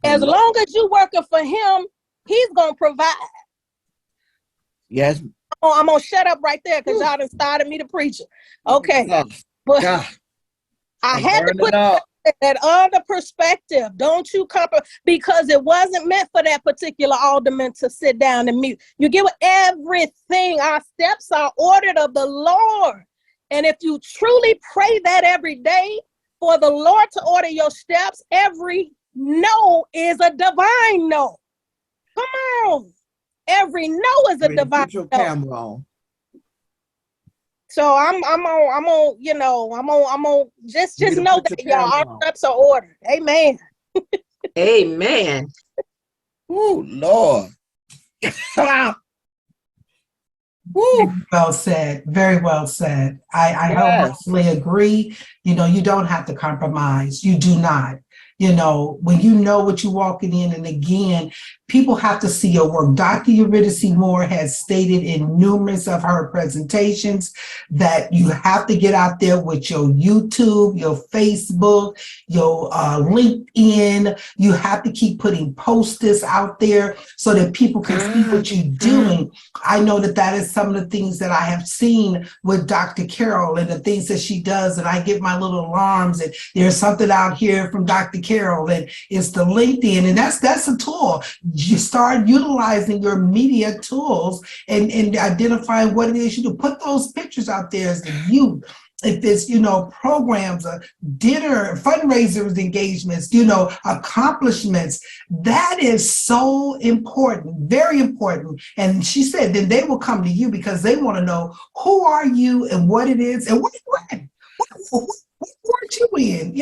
As long as you working for him, he's gonna provide. Yes. I'm gonna shut up right there, because y'all done started me to preaching. Okay. But I had to put that other perspective. Don't you compromise, because it wasn't meant for that particular alderman to sit down and mute. You get what? Everything, our steps are ordered of the Lord. And if you truly pray that every day for the Lord to order your steps, every no is a divine no. Come on. Every no is a divine Put your no. camera on. So I'm on, just know that y'all, our steps are ordered. Amen. Amen. Oh, Lord. Well said. Very well said. I wholeheartedly agree. You don't have to compromise. You do not. When you know what you're walking in, and again, people have to see your work. Dr. Eurydice Moore has stated in numerous of her presentations that you have to get out there with your YouTube, your Facebook, your LinkedIn. You have to keep putting posters out there so that people can see what you're doing. I know that is some of the things that I have seen with Dr. Carol and the things that she does, and I get my little alarms, and there's something out here from Dr. Carol, and it's the LinkedIn, and that's a tool. You start utilizing your media tools and identifying what it is you do. Put those pictures out there as the youth if it's, programs, dinner, fundraisers, engagements, accomplishments, that is so important, very important. And she said, then they will come to you because they want to know who are you and what it is and what aren't you in?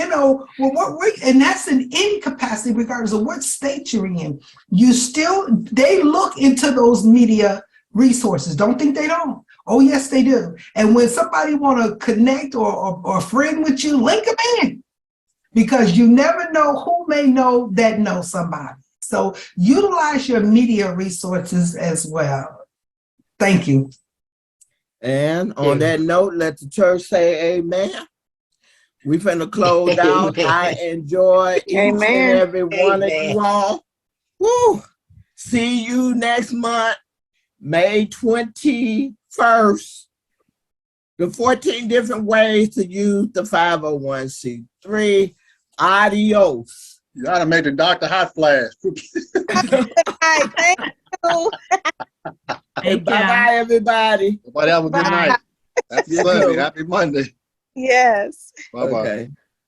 And that's an incapacity regardless of what state you're in. They look into those media resources. Don't think they don't. Oh, yes, they do. And when somebody want to connect or friend with you, link them in, because you never know who may know that know somebody. So utilize your media resources as well. Thank you. And on that note, let the church say amen. We finna close out. I enjoy each and every one of you all. Woo! See you next month, May 21st. The 14 different ways to use the 501c3. Adios. You gotta make the Dr. Hot flash. Thank you. Hey, bye-bye, everybody. Everybody have a good night. Happy Sunday. Happy Monday. Yes. Bye-bye. Okay.